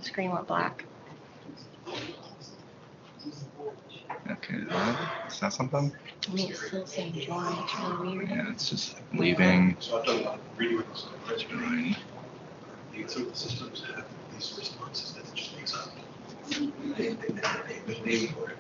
The screen went black. Okay, is that something? I mean, it's still saying join. It's really weird. Yeah, it's just leaving. So I've done reading requests. So the systems have these responses that it just makes up. They name for it.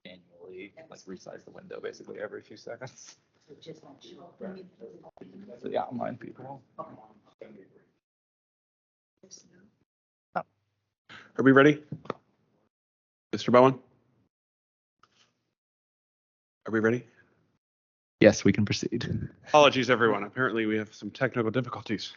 Manually, like resize the window basically every few seconds. For the online people. Are we ready? Mr. Bowen? Are we ready? Yes, we can proceed. Apologies, everyone. Apparently, we have some technical difficulties,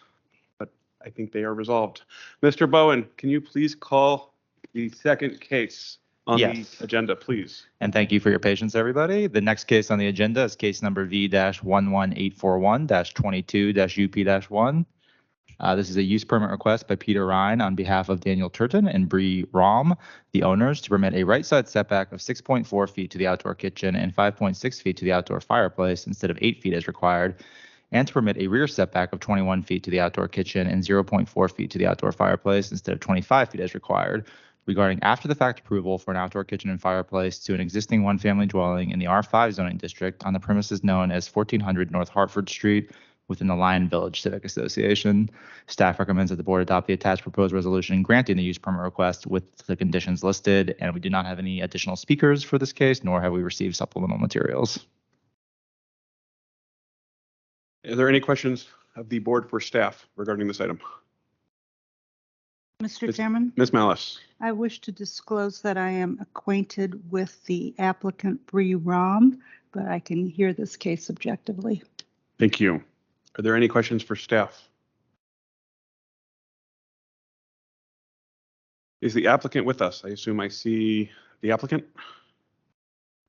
but I think they are resolved. Mr. Bowen, can you please call the second case on Yes. the agenda, please? And thank you for your patience, everybody. The next case on the agenda is case number V-11841-22-UP-1. This is a use permit request by Peter Ryan on behalf of Daniel Turton and Bree Rom, the owners, to permit a right side setback of 6.4 feet to the outdoor kitchen and 5.6 feet to the outdoor fireplace instead of 8 feet as required, and to permit a rear setback of 21 feet to the outdoor kitchen and 0.4 feet to the outdoor fireplace instead of 25 feet as required, regarding after-the-fact approval for an outdoor kitchen and fireplace to an existing one-family dwelling in the R5 zoning district on the premises known as 1400 North Hartford Street within the Lion Village Civic Association. Staff recommends that the board adopt the attached proposed resolution granting the use permit request with the conditions listed, and we do not have any additional speakers for this case, nor have we received supplemental materials. Are there any questions of the board for staff regarding this item? Mr. Chairman, Ms. Malice? I wish to disclose that I am acquainted with the applicant Bree Rom, but I can hear this case objectively. Thank you. Are there any questions for staff? Is the applicant with us? I assume I see the applicant.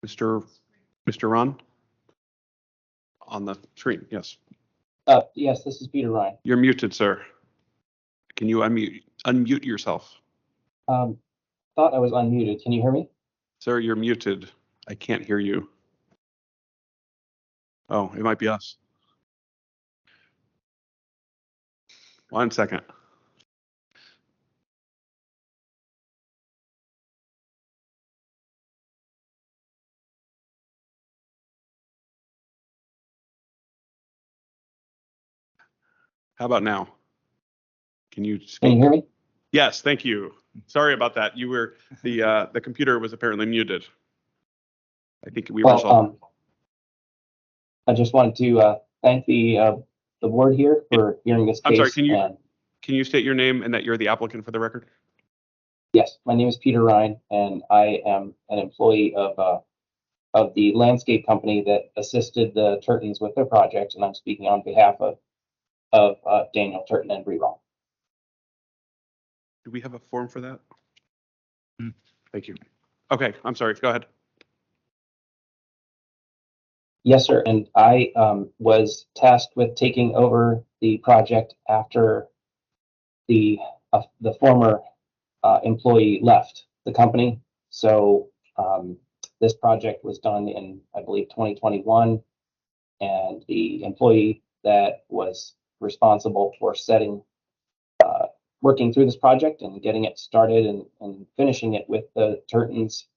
Mr. Ron? On the screen, yes. Yes, this is Peter Ryan. You're muted, sir. Can you unmute yourself? Thought I was unmuted. Can you hear me? Sir, you're muted. I can't hear you. Oh, it might be us. 1 second. How about now? Can you speak? Can you hear me? Yes, thank you. Sorry about that. You were the computer was apparently muted. I think we were resolved. I just wanted to thank the board here for hearing this case. I'm sorry, can you state your name and that you're the applicant for the record? Yes, my name is Peter Ryan, and I am an employee of of the landscape company that assisted the Turtons with their project, and I'm speaking on behalf of Daniel Turton and Bree Wrong. Do we have a form for that? Thank you. Okay, I'm sorry. Go ahead. Yes, sir. And I was tasked with taking over the project after the former employee left the company. So this project was done in, I believe, 2021, and the employee that was responsible for working through this project and getting it started and finishing it with the Turtons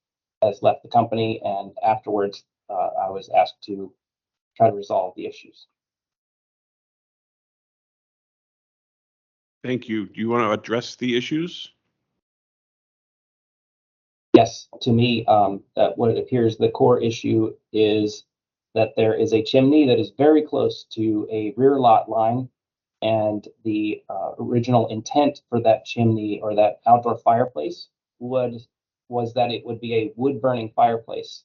has left the company, and afterwards I was asked to try to resolve the issues. Thank you. Do you want to address the issues? Yes, to me, that what it appears the core issue is that there is a chimney that is very close to a rear lot line, and the original intent for that chimney or that outdoor fireplace was that it would be a wood burning fireplace,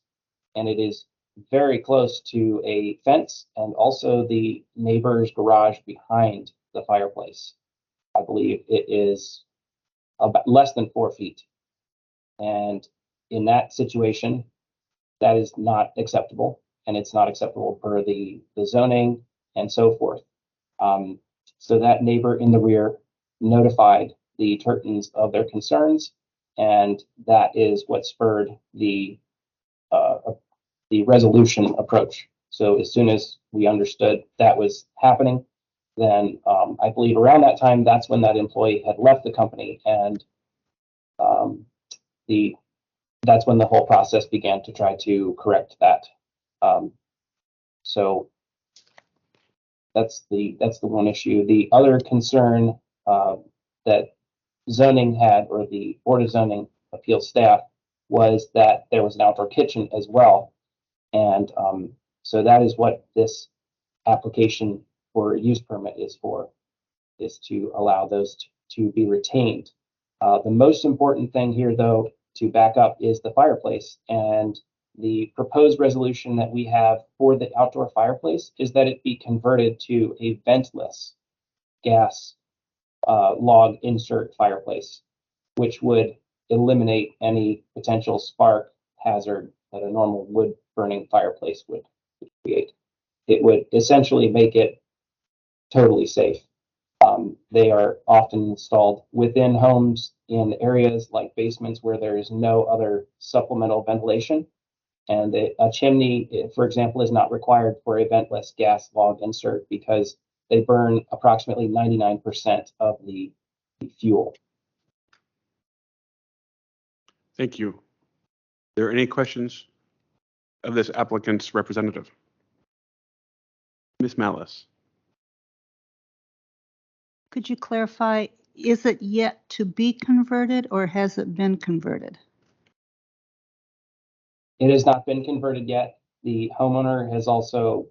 and it is very close to a fence and also the neighbor's garage behind the fireplace. I believe it is about less than 4 feet. And in that situation, that is not acceptable, and it's not acceptable per the zoning and so forth. So that neighbor in the rear notified the Turtons of their concerns, and that is what spurred the resolution approach. So as soon as we understood that was happening, then I believe around that time, that's when that employee had left the company, and that's when the whole process began to try to correct that. So that's the one issue. The other concern that zoning had, or the Board of Zoning Appeals staff, was that there was an outdoor kitchen as well. And so that is what this application for a use permit is for, is to allow those to be retained. The most important thing here, though, to back up, is the fireplace. And the proposed resolution that we have for the outdoor fireplace is that it be converted to a ventless gas log insert fireplace, which would eliminate any potential spark hazard that a normal wood burning fireplace would create. It would essentially make it totally safe. They are often installed within homes in areas like basements where there is no other supplemental ventilation. And a chimney, for example, is not required for a ventless gas log insert because they burn approximately 99% of the fuel. Thank you. Are there any questions of this applicant's representative? Ms. Malice. Could you clarify, is it yet to be converted or has it been converted? It has not been converted yet. The homeowner has also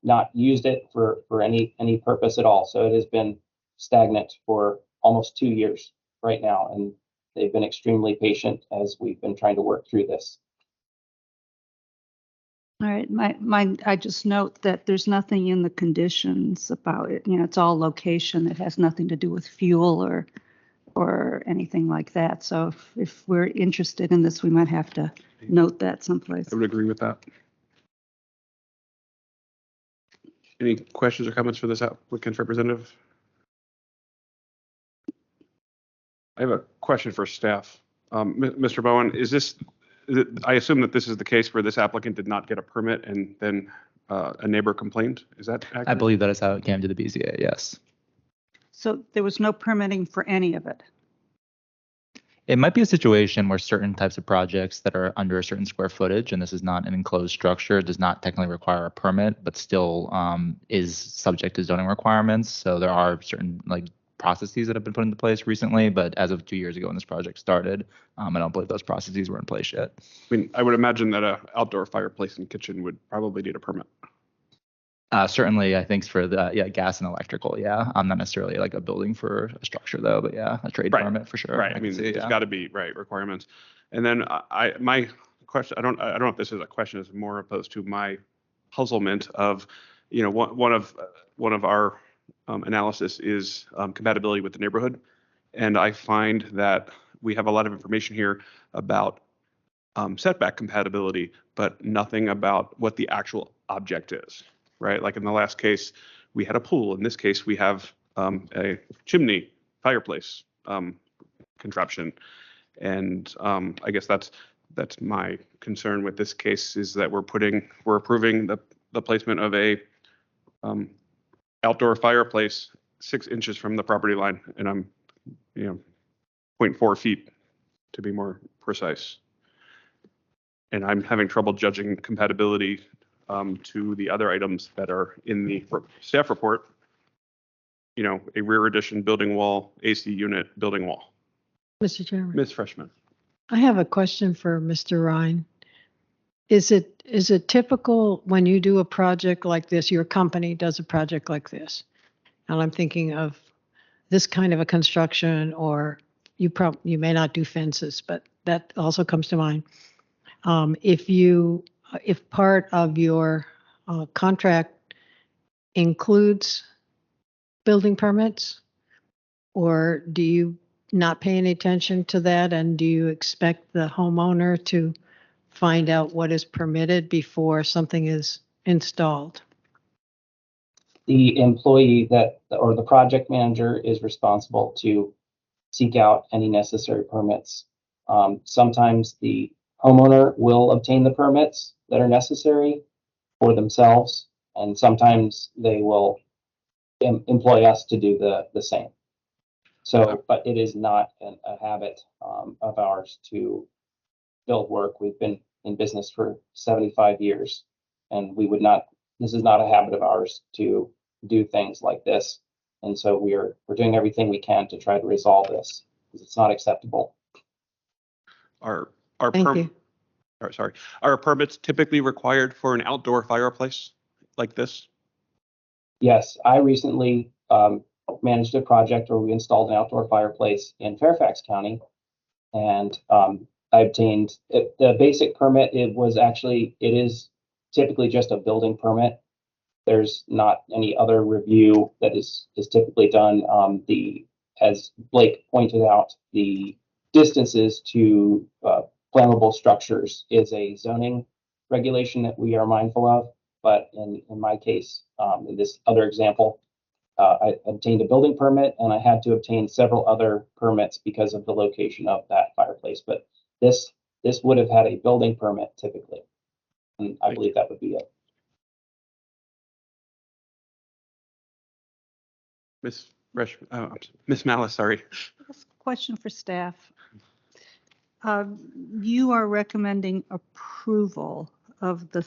not used it for any purpose at all. So it has been stagnant for almost 2 years right now, and they've been extremely patient as we've been trying to work through this. All right, I just note that there's nothing in the conditions about it. You know, it's all location. It has nothing to do with fuel or anything like that. So if we're interested in this, we might have to note that someplace. I would agree with that. Any questions or comments for this applicant's representative? I have a question for staff. Mr. Bowen, I assume that this is the case where this applicant did not get a permit and then a neighbor complained. Is that accurate? I believe that is how it came to the BZA, yes. So there was no permitting for any of it? It might be a situation where certain types of projects that are under a certain square footage, and this is not an enclosed structure, does not technically require a permit, but still is subject to zoning requirements. So there are certain processes that have been put into place recently, but as of 2 years ago when this project started, I don't believe those processes were in place yet. I mean, I would imagine that an outdoor fireplace and kitchen would probably need a permit. Certainly, I think for the gas and electrical, yeah. Not necessarily like a building for a structure though, but yeah, a trade permit for sure. Right. I mean, there's got to be requirements. And then my question. I don't know if this is a question. It's more opposed to my puzzlement of, one of our analysis is compatibility with the neighborhood, and I find that we have a lot of information here about setback compatibility, but nothing about what the actual object is, right? Like in the last case, we had a pool. In this case, we have a chimney fireplace contraption, and I guess that's my concern with this case, is that we're approving the placement of a outdoor fireplace 6 inches from the property line, and I'm 0.4 feet to be more precise. And I'm having trouble judging compatibility to the other items that are in the staff report. A rear addition building wall, AC unit, building wall. Mr. Chairman, Ms. Freshman. I have a question for Mr. Ryan. Is it typical when you do a project like this, your company does a project like this? And I'm thinking of this kind of a construction, or you may not do fences, but that also comes to mind. If part of your contract includes building permits, or do you not pay any attention to that? And do you expect the homeowner to find out what is permitted before something is installed? The employee or the project manager is responsible to seek out any necessary permits. Sometimes the homeowner will obtain the permits that are necessary for themselves, and sometimes they will employ us to do the same. So, but it is not a habit of ours to build work. We've been in business for 75 years, and this is not a habit of ours to do things like this. And so we're doing everything we can to try to resolve this, because it's not acceptable. Are Thank you. Are permits typically required for an outdoor fireplace like this? Yes, I recently managed a project where we installed an outdoor fireplace in Fairfax County, and I obtained the basic permit. It is typically just a building permit. There's not any other review that is typically done. As Blake pointed out, the distances to flammable structures is a zoning regulation that we are mindful of. But in my case, in this other example, I obtained a building permit, and I had to obtain several other permits because of the location of that fireplace. But this would have had a building permit typically, and I believe that would be it. Miss Malice, sorry. Question for staff. You are recommending approval of the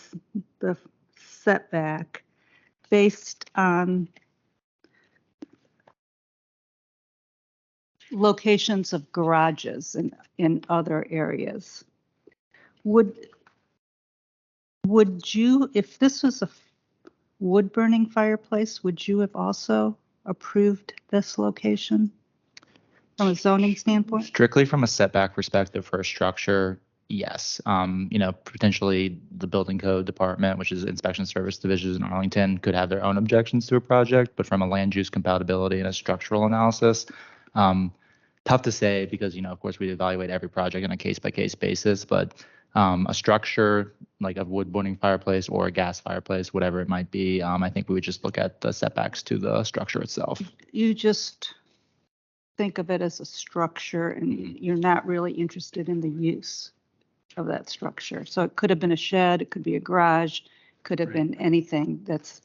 setback based on locations of garages in other areas. Would you, if this was a wood burning fireplace, would you have also approved this location from a zoning standpoint? Strictly from a setback perspective for a structure, yes. Potentially the building code department, which is inspection service divisions in Arlington, could have their own objections to a project, but from a land use compatibility and a structural analysis, tough to say, because, of course, we evaluate every project on a case by case basis, but a structure like a wood burning fireplace or a gas fireplace, whatever it might be, I think we would just look at the setbacks to the structure itself. You just think of it as a structure, and you're not really interested in the use of that structure. So it could have been a shed, it could be a garage, could have been anything that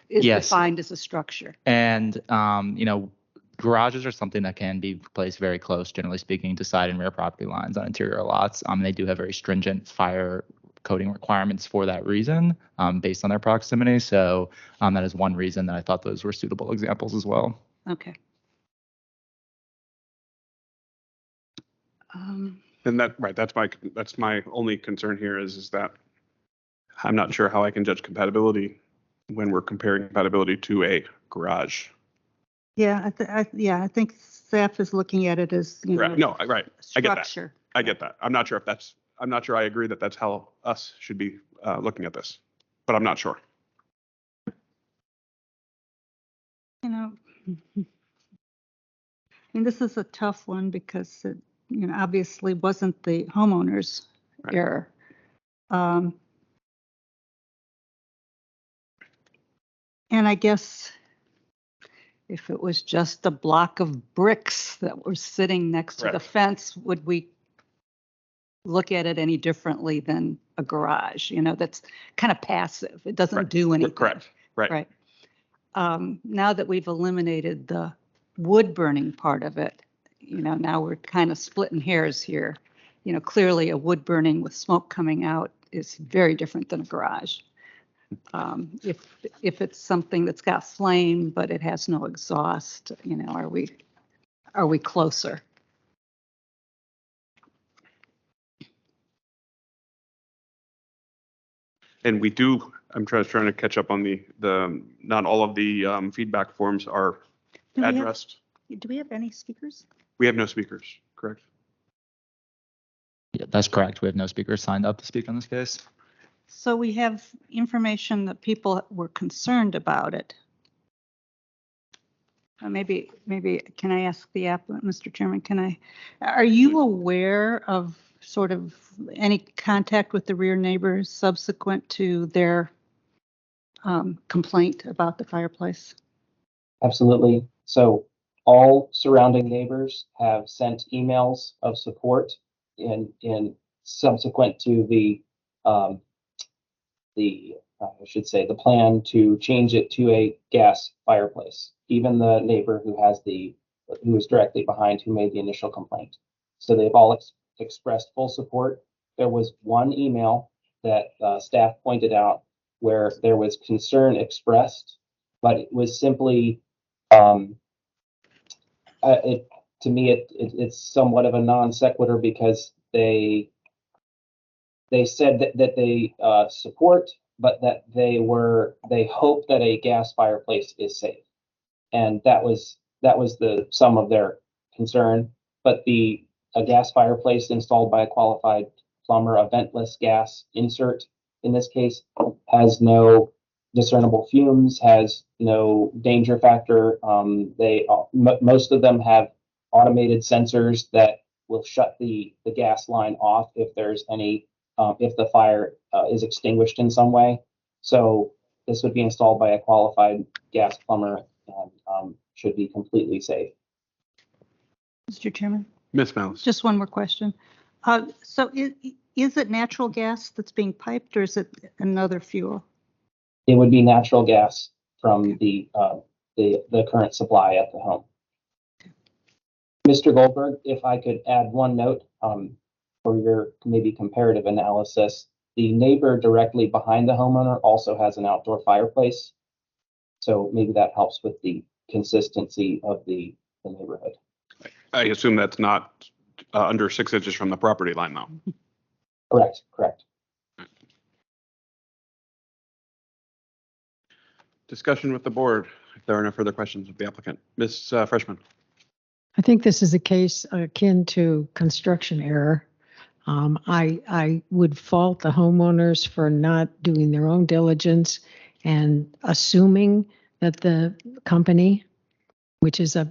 is defined as a structure. And garages are something that can be placed very close, generally speaking, to side and rear property lines on interior lots. They do have very stringent fire coding requirements for that reason, based on their proximity. So that is one reason that I thought those were suitable examples as well. Okay. And that's my only concern here is that I'm not sure how I can judge compatibility when we're comparing compatibility to a garage. Yeah, I think staff is looking at it as, Right. No, right. I get that. structure. I get that. I'm not sure if that's I'm not sure I agree that that's how us should be looking at this, but I'm not sure. You know, I mean, this is a tough one because it, obviously wasn't the homeowner's Right. error. And I guess if it was just a block of bricks that were sitting next to the Correct. fence, would we look at it any differently than a garage? That's kind of passive. It doesn't Right. do anything. Correct. Right. Right. Now that we've eliminated the wood burning part of it, now we're kind of splitting hairs here. Clearly a wood burning with smoke coming out is very different than a garage. If it's something that's got flame but it has no exhaust, are we closer? And we do, I'm trying to catch up on not all of the feedback forms are addressed. Do we have any speakers? We have no speakers, correct? Yeah, that's correct. We have no speakers signed up to speak on this case. So we have information that people were concerned about it. Maybe can I ask the applicant, Mr. Chairman, are you aware of sort of any contact with the rear neighbors subsequent to their complaint about the fireplace? Absolutely. So all surrounding neighbors have sent emails of support in subsequent to I should say, the plan to change it to a gas fireplace. Even the neighbor who is directly behind, who made the initial complaint. So they've all expressed full support. There was one email that staff pointed out where there was concern expressed, but it was simply, to me, it's somewhat of a non sequitur, because they said that they support, but that they hope that a gas fireplace is safe. And that was the sum of their concern. But a gas fireplace installed by a qualified plumber, a ventless gas insert in this case, has no discernible fumes, has no danger factor. Most of them have automated sensors that will shut the gas line off if there's if the fire is extinguished in some way. So this would be installed by a qualified gas plumber and should be completely safe. Mr. Chairman? Ms. Malice. Just one more question. So is it natural gas that's being piped, or is it another fuel? It would be natural gas from the current supply at the home. Mr. Goldberg, if I could add one note for your maybe comparative analysis, the neighbor directly behind the homeowner also has an outdoor fireplace. So maybe that helps with the consistency of the neighborhood. I assume that's not under 6 inches from the property line, though. Correct. Discussion with the board, if there are no further questions of the applicant. Ms. Freshman. I think this is a case akin to construction error. I would fault the homeowners for not doing their own diligence and assuming that the company, which is a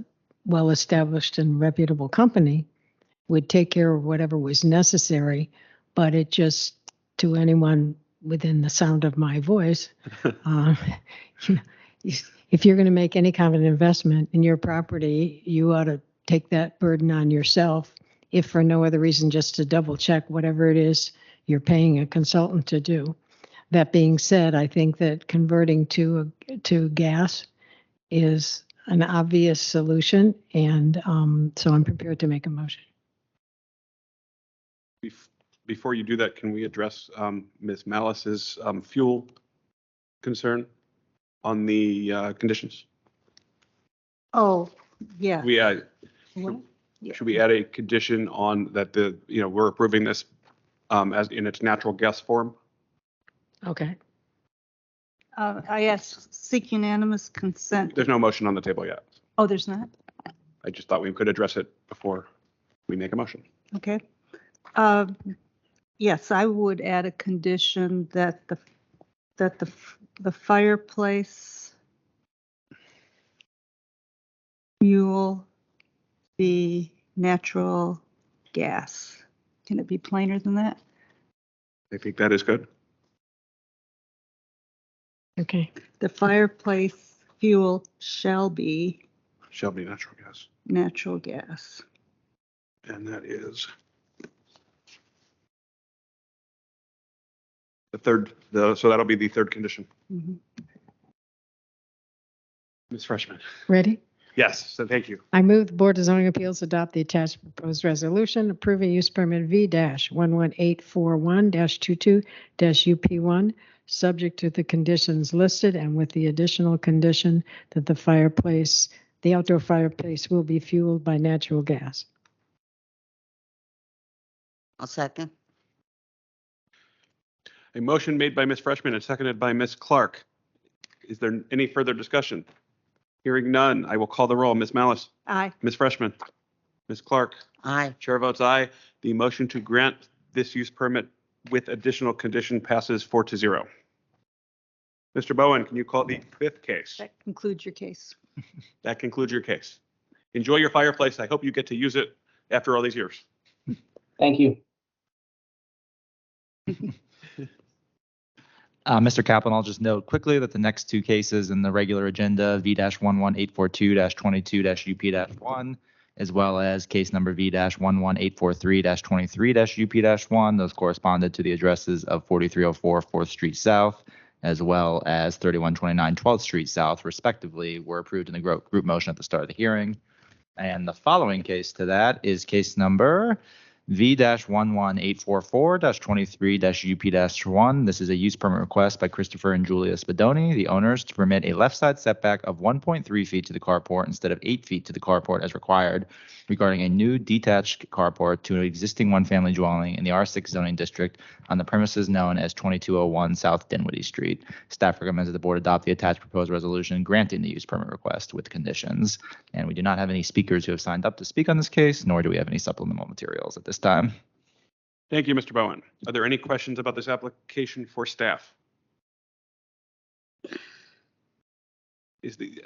well-established and reputable company, would take care of whatever was necessary. But it just, to anyone within the sound of my voice, if you're going to make any kind of an investment in your property, you ought to take that burden on yourself, if for no other reason, just to double check whatever it is you're paying a consultant to do. That being said, I think that converting to gas is an obvious solution, and so I'm prepared to make a motion. Before you do that, can we address Ms. Malice's fuel concern on the conditions? Oh, yeah. Should we add a condition on that we're approving this as in its natural gas form? Okay. I seek unanimous consent. There's no motion on the table yet. Oh, there's not? I just thought we could address it before we make a motion. Okay. Yes, I would add a condition that the fireplace fuel be natural gas. Can it be plainer than that? I think that is good. Okay. The fireplace fuel shall be Shall be natural gas. natural gas. And that is the third, so that'll be the third condition. Mhm. Ms. Freshman. Ready? Yes, so thank you. I move the Board of Zoning Appeals adopt the attached proposed resolution approving use permit V-11841-22-UP1, subject to the conditions listed and with the additional condition that the outdoor fireplace will be fueled by natural gas. I'll second. A motion made by Ms. Freshman and seconded by Ms. Clark. Is there any further discussion? Hearing none, I will call the roll. Ms. Malice, Aye. Ms. Freshman, Ms. Clark, Aye. chair votes aye. The motion to grant this use permit with additional condition passes 4-0. Mr. Bowen, can you call the fifth case? That concludes your case. That concludes your case. Enjoy your fireplace. I hope you get to use it after all these years. Thank you. Mr. Kaplan, I'll just note quickly that the next two cases in the regular agenda, V-11842-22-UP-1, as well as case number V-11843-23-UP-1, those corresponded to the addresses of 4304 4th Street South, as well as 3129 12th Street South, respectively, were approved in the group motion at the start of the hearing. And the following case to that is case number V-11844-23-UP-1. This is a use permit request by Christopher and Julia Spadoni, the owners, to permit a left side setback of 1.3 feet to the carport instead of 8 feet to the carport as required, regarding a new detached carport to an existing one-family dwelling in the R6 zoning district on the premises known as 2201 South Dinwiddie Street. Staff recommends that the board adopt the attached proposed resolution granting the use permit request with conditions. And we do not have any speakers who have signed up to speak on this case, nor do we have any supplemental materials at this time. Thank you, Mr. Bowen. Are there any questions about this application for staff? Is the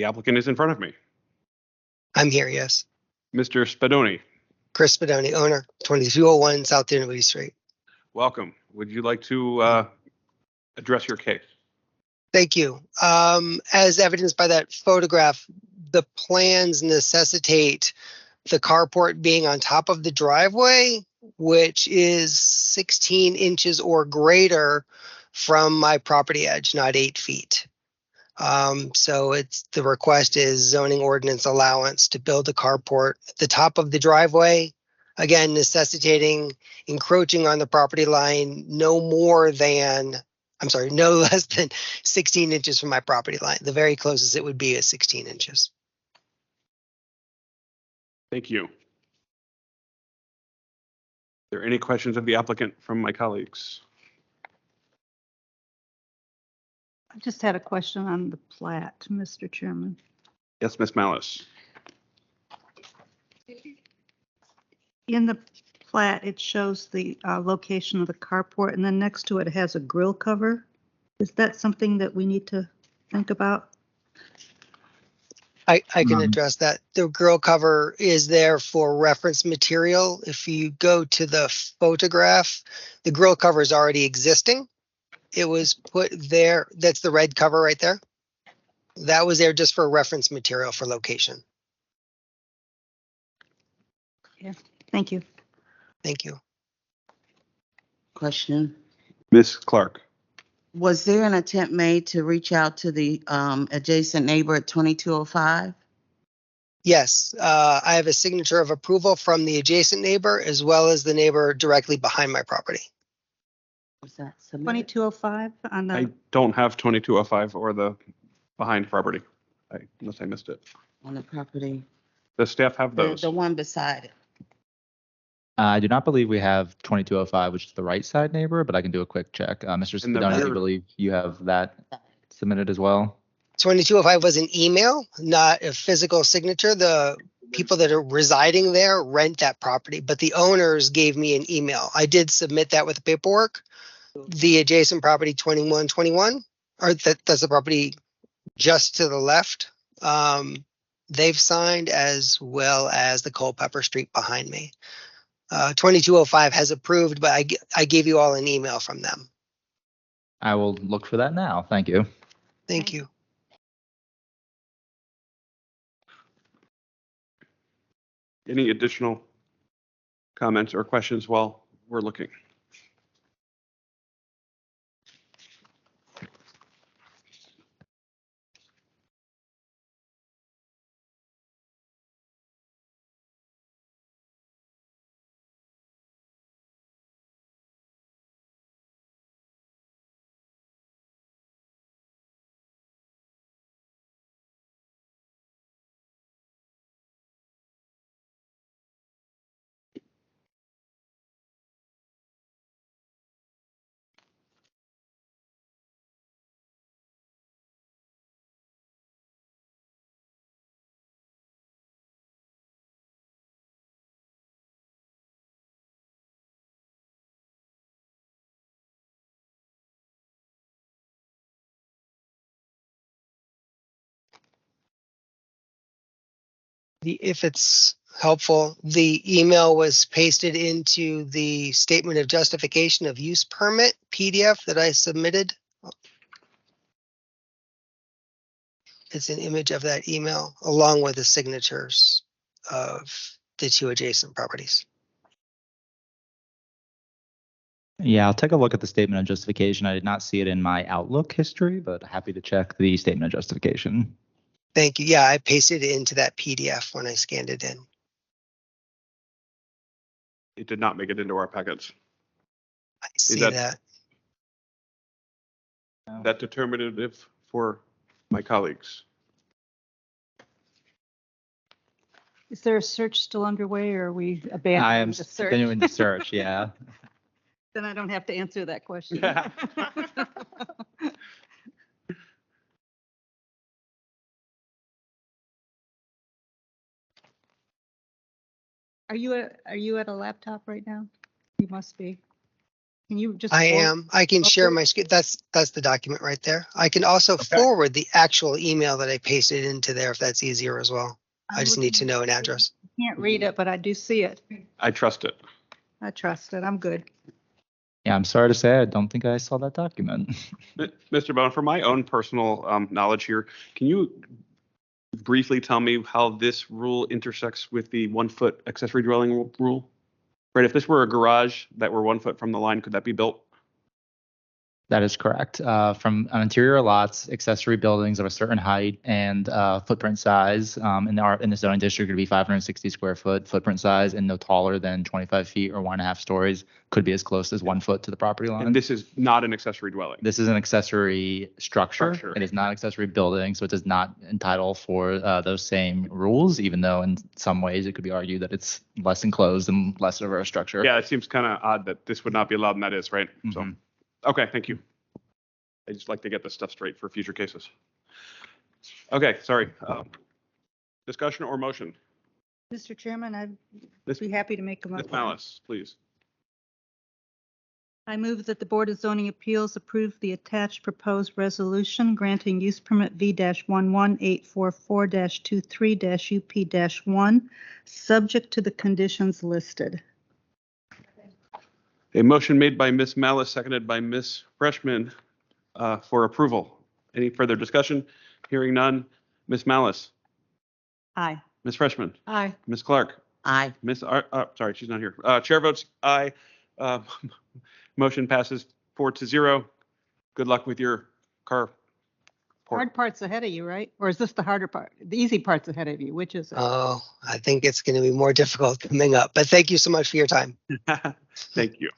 applicant is in front of me. I'm here, yes. Mr. Spadoni, Chris Spadoni, owner, 2201 South Dinwiddie Street. welcome. Would you like to address your case? Thank you. As evidenced by that photograph, the plans necessitate the carport being on top of the driveway, which is 16 inches or greater from my property edge, not 8 feet. So the request is zoning ordinance allowance to build a carport at the top of the driveway, again, necessitating encroaching on the property line no less than 16 inches from my property line. The very closest it would be is 16 inches. Thank you. Are there any questions of the applicant from my colleagues? I just had a question on the plat, Mr. Chairman. Yes, Ms. Malice. In the plat, it shows the location of the carport, and then next to it has a grill cover. Is that something that we need to think about? I can address that. The grill cover is there for reference material. If you go to the photograph, the grill cover is already existing. It was put there. That's the red cover right there. That was there just for reference material for location. Yeah, thank you. Thank you. Question. Ms. Clark. Was there an attempt made to reach out to the adjacent neighbor at 2205? Yes, I have a signature of approval from the adjacent neighbor as well as the neighbor directly behind my property. Was that submitted? 2205 on I the, don't have 2205 or the behind property, unless I missed it. On the property, Does staff have those? the one beside it. I do not believe we have 2205, which is the right side neighbor, but I can do a quick check. Mr. In the Spadoni, I rear- believe you have that submitted as well. 2205 was an email, not a physical signature. The people that are residing there rent that property, but the owners gave me an email. I did submit that with the paperwork. The adjacent property 2121, or that's the property just to the left. They've signed, as well as the Culpeper Street behind me. 2205 has approved, but I gave you all an email from them. I will look for that now. Thank you. Thank you. Any additional comments or questions while we're looking? If it's helpful, the email was pasted into the statement of justification of use permit PDF that I submitted. It's an image of that email along with the signatures of the two adjacent properties. Yeah, I'll take a look at the statement of justification. I did not see it in my Outlook history, but happy to check the statement of justification. Thank you. Yeah, I pasted it into that PDF when I scanned it in. It did not make it into our packets. I see that determinative for my colleagues? Is there a search still underway, or are we I am abandoning the search? continuing the search, yeah. Then I don't have to answer that question. Are you at a laptop right now? You must be. Can you just? I forward- am. I can share my screen. That's the document right there. I can also forward the actual email that I pasted into there if that's easier as well. I just need to know an address. Can't read it, but I do see it. I trust it. I trust it. I'm good. Yeah, I'm sorry to say I don't think I saw that document. Mr. Bowen, for my own personal knowledge here, can you briefly tell me how this rule intersects with the 1 foot accessory dwelling rule? Right, if this were a garage that were 1 foot from the line, could that be built? That is correct. From interior lots, accessory buildings of a certain height and footprint size in the zoning district would be 560 square foot footprint size and no taller than 25 feet or 1.5 stories. Could be as close as 1 foot to the property line. And this is not an accessory dwelling. This is an accessory structure. It is not an accessory building, so it does not entitle for those same rules, even though in some ways it could be argued that it's less enclosed and less of a structure. Yeah, it seems kind of odd that this would not be allowed and that is, right? So, okay, thank you. I just like to get this stuff straight for future cases. Okay, sorry. Discussion or motion? Mr. Chairman, I'd Ms. be happy to make a Ms. motion. Malice, please. I move that the Board of Zoning Appeals approve the attached proposed resolution granting use permit V-11844-23-UP-1, subject to the conditions listed. A motion made by Ms. Malice, seconded by Ms. Freshman for approval. Any further discussion? Hearing none. Ms. Malice, Aye. Ms. Freshman, Aye. Ms. Clark, Aye. sorry, she's not here. Chair votes aye. Motion passes 4-0. Good luck with your car. Hard part's ahead of you, right? Or is this the harder part? The easy part's ahead of you. Which is it? Oh, I think it's going to be more difficult coming up, but thank you so much for your time. Thank you.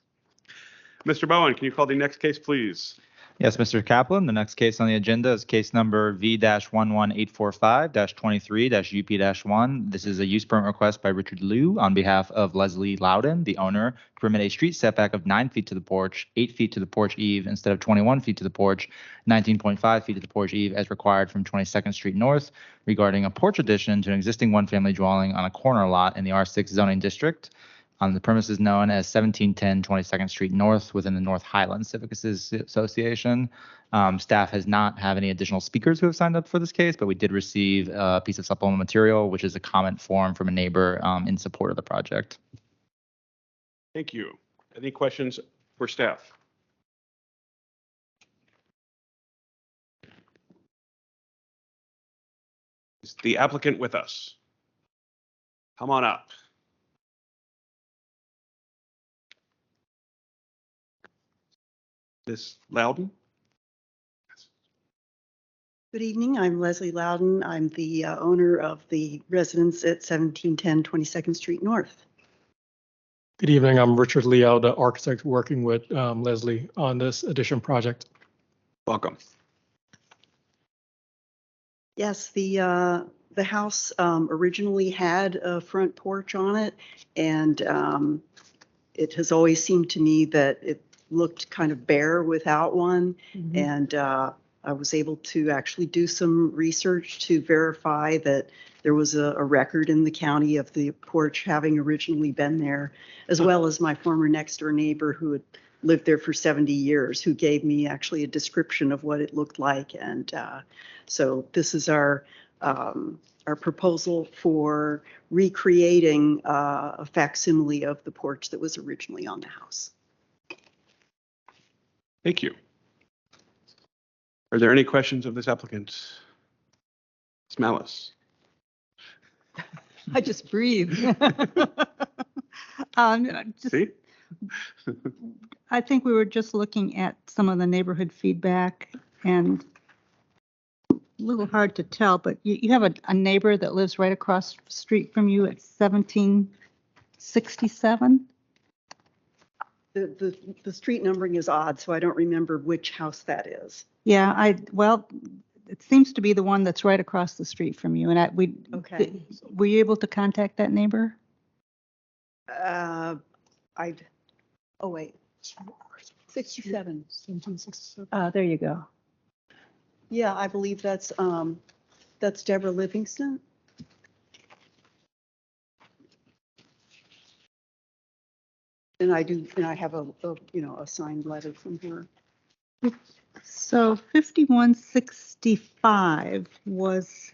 Mr. Bowen, can you call the next case, please? Yes, Mr. Kaplan, the next case on the agenda is case number V-11845-23-UP-1. This is a use permit request by Richard Liu on behalf of Leslie Loudon, the owner, to permit a street setback of 9 feet to the porch, 8 feet to the porch eve instead of 21 feet to the porch, 19.5 feet to the porch eve as required from 22nd Street North regarding a porch addition to an existing one-family dwelling on a corner lot in the R6 zoning district on the premises known as 1710 22nd Street North within the North Highlands Civic Association. Staff has not have any additional speakers who have signed up for this case, but we did receive a piece of supplemental material, which is a comment form from a neighbor in support of the project. Thank you. Any questions for staff? Is the applicant with us? Come on up. Ms. Loudon? Good evening. I'm Leslie Loudon. I'm the owner of the residence at 1710 22nd Street North. Good evening. I'm Richard Liao, the architect working with Leslie on this addition project. Welcome. Yes, the house originally had a front porch on it, and it has always seemed to me that it looked kind of bare without one. Mm-hmm. And I was able to actually do some research to verify that there was a record in the county of the porch having originally been there, as well as my former next door neighbor who had lived there for 70 years, who gave me actually a description of what it looked like. And so this is our proposal for recreating a facsimile of the porch that was originally on the house. Thank you. Are there any questions of this applicant? Ms. Malice? I just breathe. See? I think we were just looking at some of the neighborhood feedback, and a little hard to tell, but you have a neighbor that lives right across the street from you at 1767? The street numbering is odd, so I don't remember which house that is. Yeah, well, it seems to be the one that's right across the street from you. And Okay. Were you able to contact that neighbor? Oh wait, 67. 1767. There you go. Yeah, I believe that's Deborah Livingston. And I have a signed letter from her. So 5165 was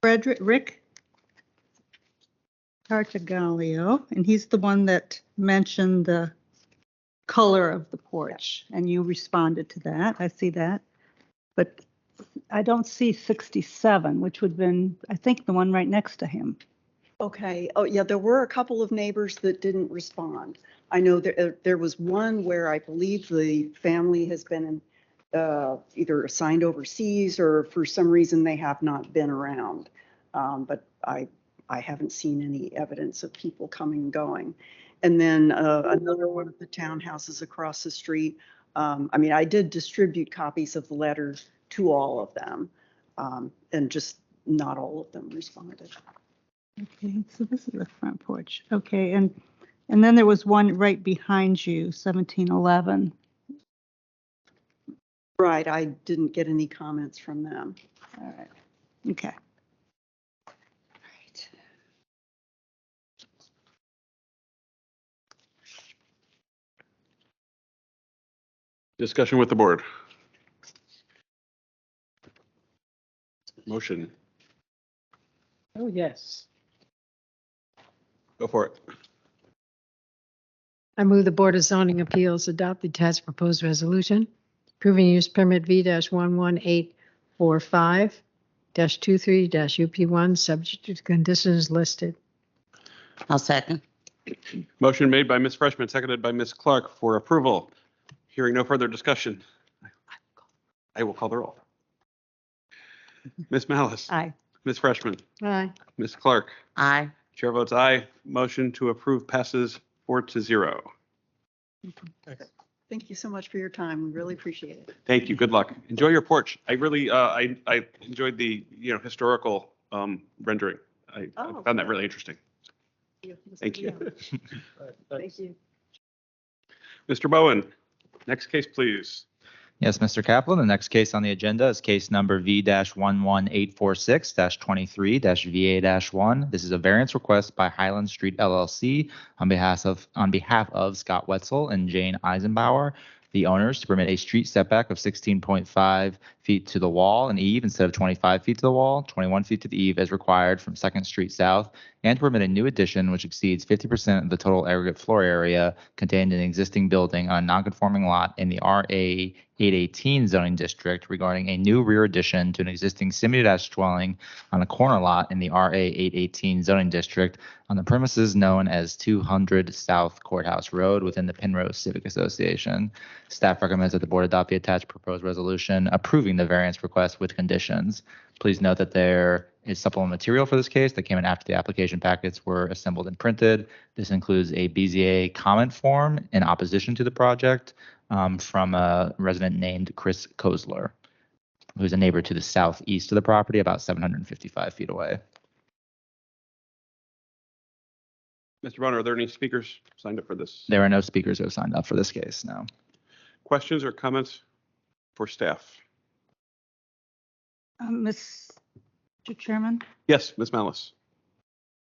Rick Tartagalio, and he's the one that mentioned the color of the porch, and you responded to that. I see that. But I don't see 67, which would have been, I think, the one right next to him. Okay. Oh, yeah, there were a couple of neighbors that didn't respond. I know there was one where I believe the family has been either assigned overseas or for some reason they have not been around. But I haven't seen any evidence of people coming and going. And then another one of the townhouses across the street. I did distribute copies of the letter to all of them, and just not all of them responded. Okay, so this is the front porch. Okay, and then there was one right behind you, 1711. Right, I didn't get any comments from them. All right. Okay. Right. Discussion with the board. Motion. Oh, yes. Go for it. I move the Board of Zoning Appeals adopt the attached proposed resolution approving use permit V-11845-23-UP1 subject to conditions listed. I'll second. Motion made by Ms. Freshman, seconded by Ms. Clark for approval. Hearing no further discussion, I will call the roll. Ms. Malice. Aye. Ms. Freshman. Aye. Ms. Clark. Aye. Chair votes aye. Motion to approve passes 4-0. Thank you so much for your time. We really appreciate it. Thank you. Good luck. Enjoy your porch. I really, I enjoyed the, historical rendering. I Oh, found that really interesting. Thank you. Thank you. Mr. Bowen, next case, please. Yes, Mr. Kaplan, the next case on the agenda is case number V-11846-23-VA-1. This is a variance request by Highland Street LLC on behalf of Scott Wetzel and Jane Eisenbauer, the owners, to permit a street setback of 16.5 feet to the wall and eave instead of 25 feet to the wall, 21 feet to the eave as required from 2nd Street South, and to permit a new addition which exceeds 50% of the total aggregate floor area contained in an existing building on a non-conforming lot in the RA 818 zoning district regarding a new rear addition to an existing semi-detached dwelling on a corner lot in the RA 818 zoning district on the premises known as 200 South Courthouse Road within the Penrose Civic Association. Staff recommends that the board adopt the attached proposed resolution approving the variance request with conditions. Please note that there is supplemental material for this case that came in after the application packets were assembled and printed. This includes a BZA comment form in opposition to the project from a resident named Chris Kozler, who's a neighbor to the southeast of the property, about 755 feet away. Mr. Bowen, are there any speakers signed up for this? There are no speakers who have signed up for this case, no. Questions or comments for staff? Mr. Chairman? Yes, Ms. Malice.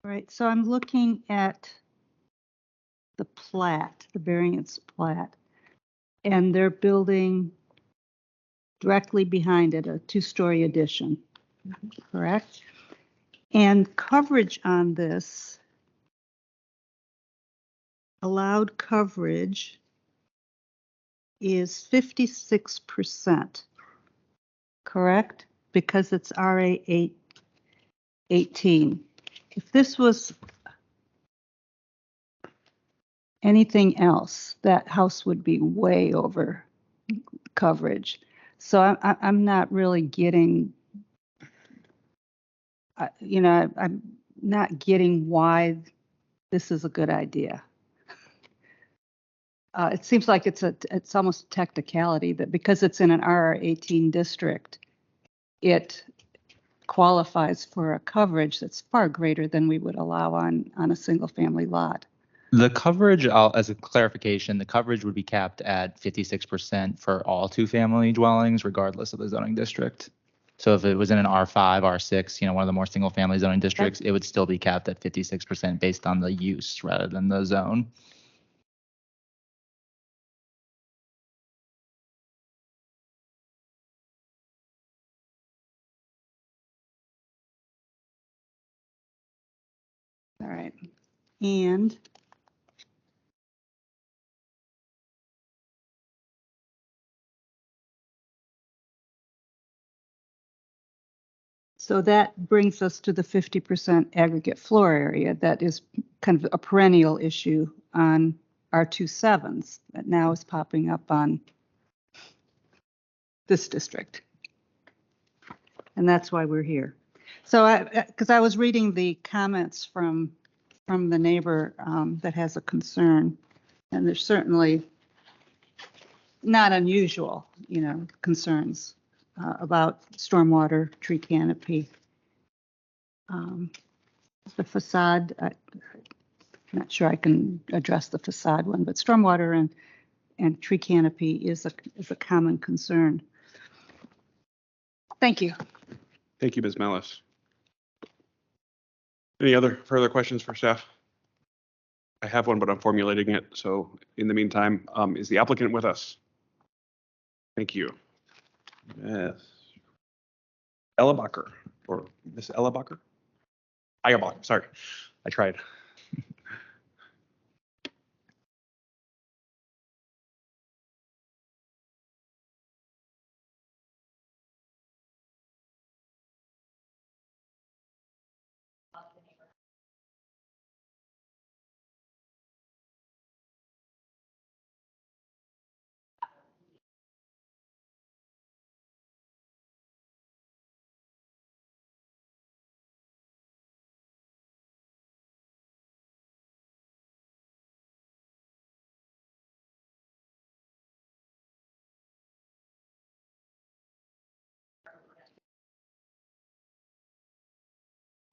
All right, so I'm looking at the plat, the variance plat, and they're building directly behind it a 2-story addition, correct? And coverage on this, allowed coverage is 56%, correct? Because it's RA 818. If this was anything else, that house would be way over coverage. So I'm not really getting, I'm not getting why this is a good idea. It seems like it's almost a technicality that because it's in an RR18 district, it qualifies for a coverage that's far greater than we would allow on a single family lot. The coverage, as a clarification, the coverage would be capped at 56% for all 2-family dwellings, regardless of the zoning district. So if it was in an R5, R6, one of the more single-family zoning districts, it would still be capped at 56% based on the use rather than the zone. All right. And so that brings us to the 50% aggregate floor area. That is kind of a perennial issue on R27s that now is popping up on this district. And that's why we're here. So because I was reading the comments from the neighbor that has a concern, and there's certainly not unusual, concerns about stormwater, tree canopy. The facade, I'm not sure I can address the facade one, but stormwater and tree canopy is a common concern. Thank you. Thank you, Ms. Malice. Any other further questions for staff? I have one, but I'm formulating it. So in the meantime, is the applicant with us? Thank you. Yes. Ella Bacher, or Miss Ella Bacher? Eyerbach, sorry. I tried.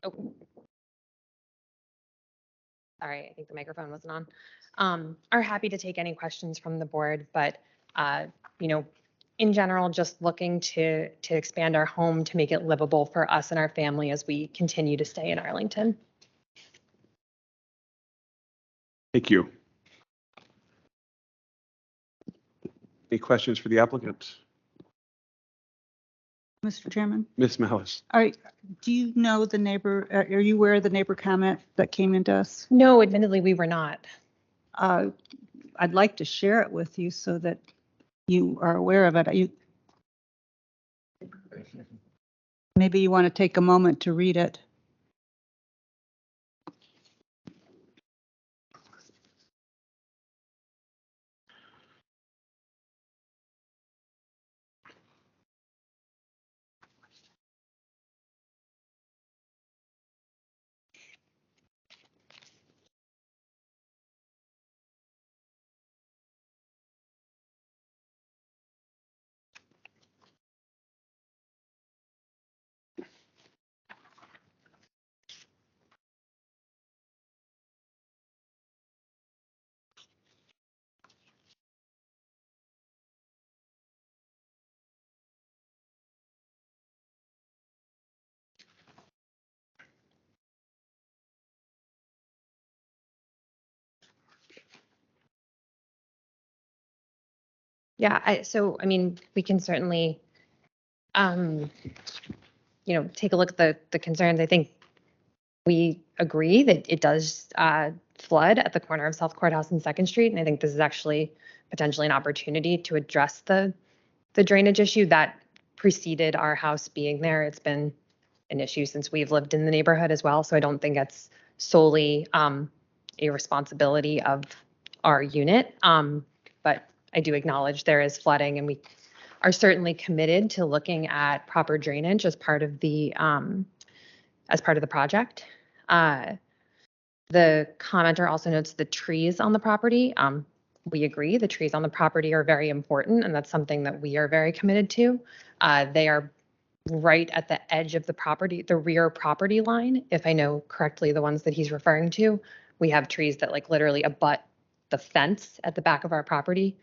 Oh. Sorry, I think the microphone wasn't on. Are happy to take any questions from the board, but you know, in general, just looking to expand our home to make it livable for us and our family as we continue to stay in Arlington. Thank you. Any questions for the applicant? Mr. Chairman, Ms. Malice? do you know the neighbor, are you aware of the neighbor comment that came into us? No, admittedly, we were not. I'd like to share it with you so that you are aware of it. Maybe you want to take a moment to read it. Yeah, so I mean, we can certainly, you know, take a look at the concerns. I think we agree that it does flood at the corner of South Courthouse and 2nd Street, and I think this is actually potentially an opportunity to address the drainage issue that preceded our house being there. It's been an issue since we've lived in the neighborhood as well, so I don't think it's solely a responsibility of our unit, but I do acknowledge there is flooding, and we are certainly committed to looking at proper drainage as part of the project. The commenter also notes the trees on the property. We agree the trees on the property are very important, and that's something that we are very committed to. They are right at the edge of the property, the rear property line, if I know correctly, the ones that he's referring to. We have trees that like literally abut the fence at the back of our property.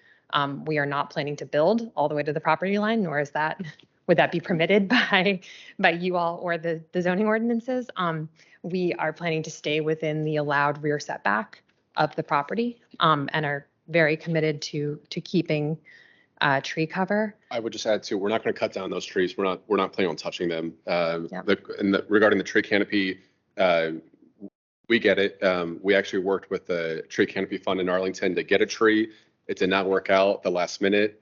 We are not planning to build all the way to the property line, nor is that, would that be permitted by you all or the zoning ordinances? We are planning to stay within the allowed rear setback of the property, and are very committed to keeping tree cover. I would just add too, we're not going to cut down those trees. We're not planning on touching them. Yep. Regarding the tree canopy, we get it. We actually worked with the tree canopy fund in Arlington to get a tree. It did not work out at the last minute.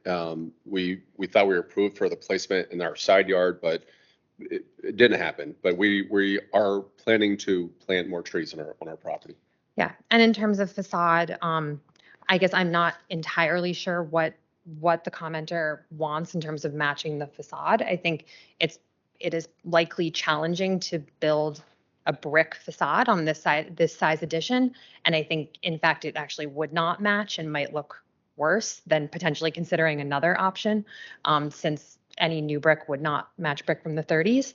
We thought we were approved for the placement in our side yard, but it didn't happen. But we are planning to plant more trees on our property. Yeah, and in terms of facade, I guess I'm not entirely sure what the commenter wants in terms of matching the facade. I think it is likely challenging to build a brick facade on this size addition, and I think in fact it actually would not match and might look worse than potentially considering another option, since any new brick would not match brick from the 30s.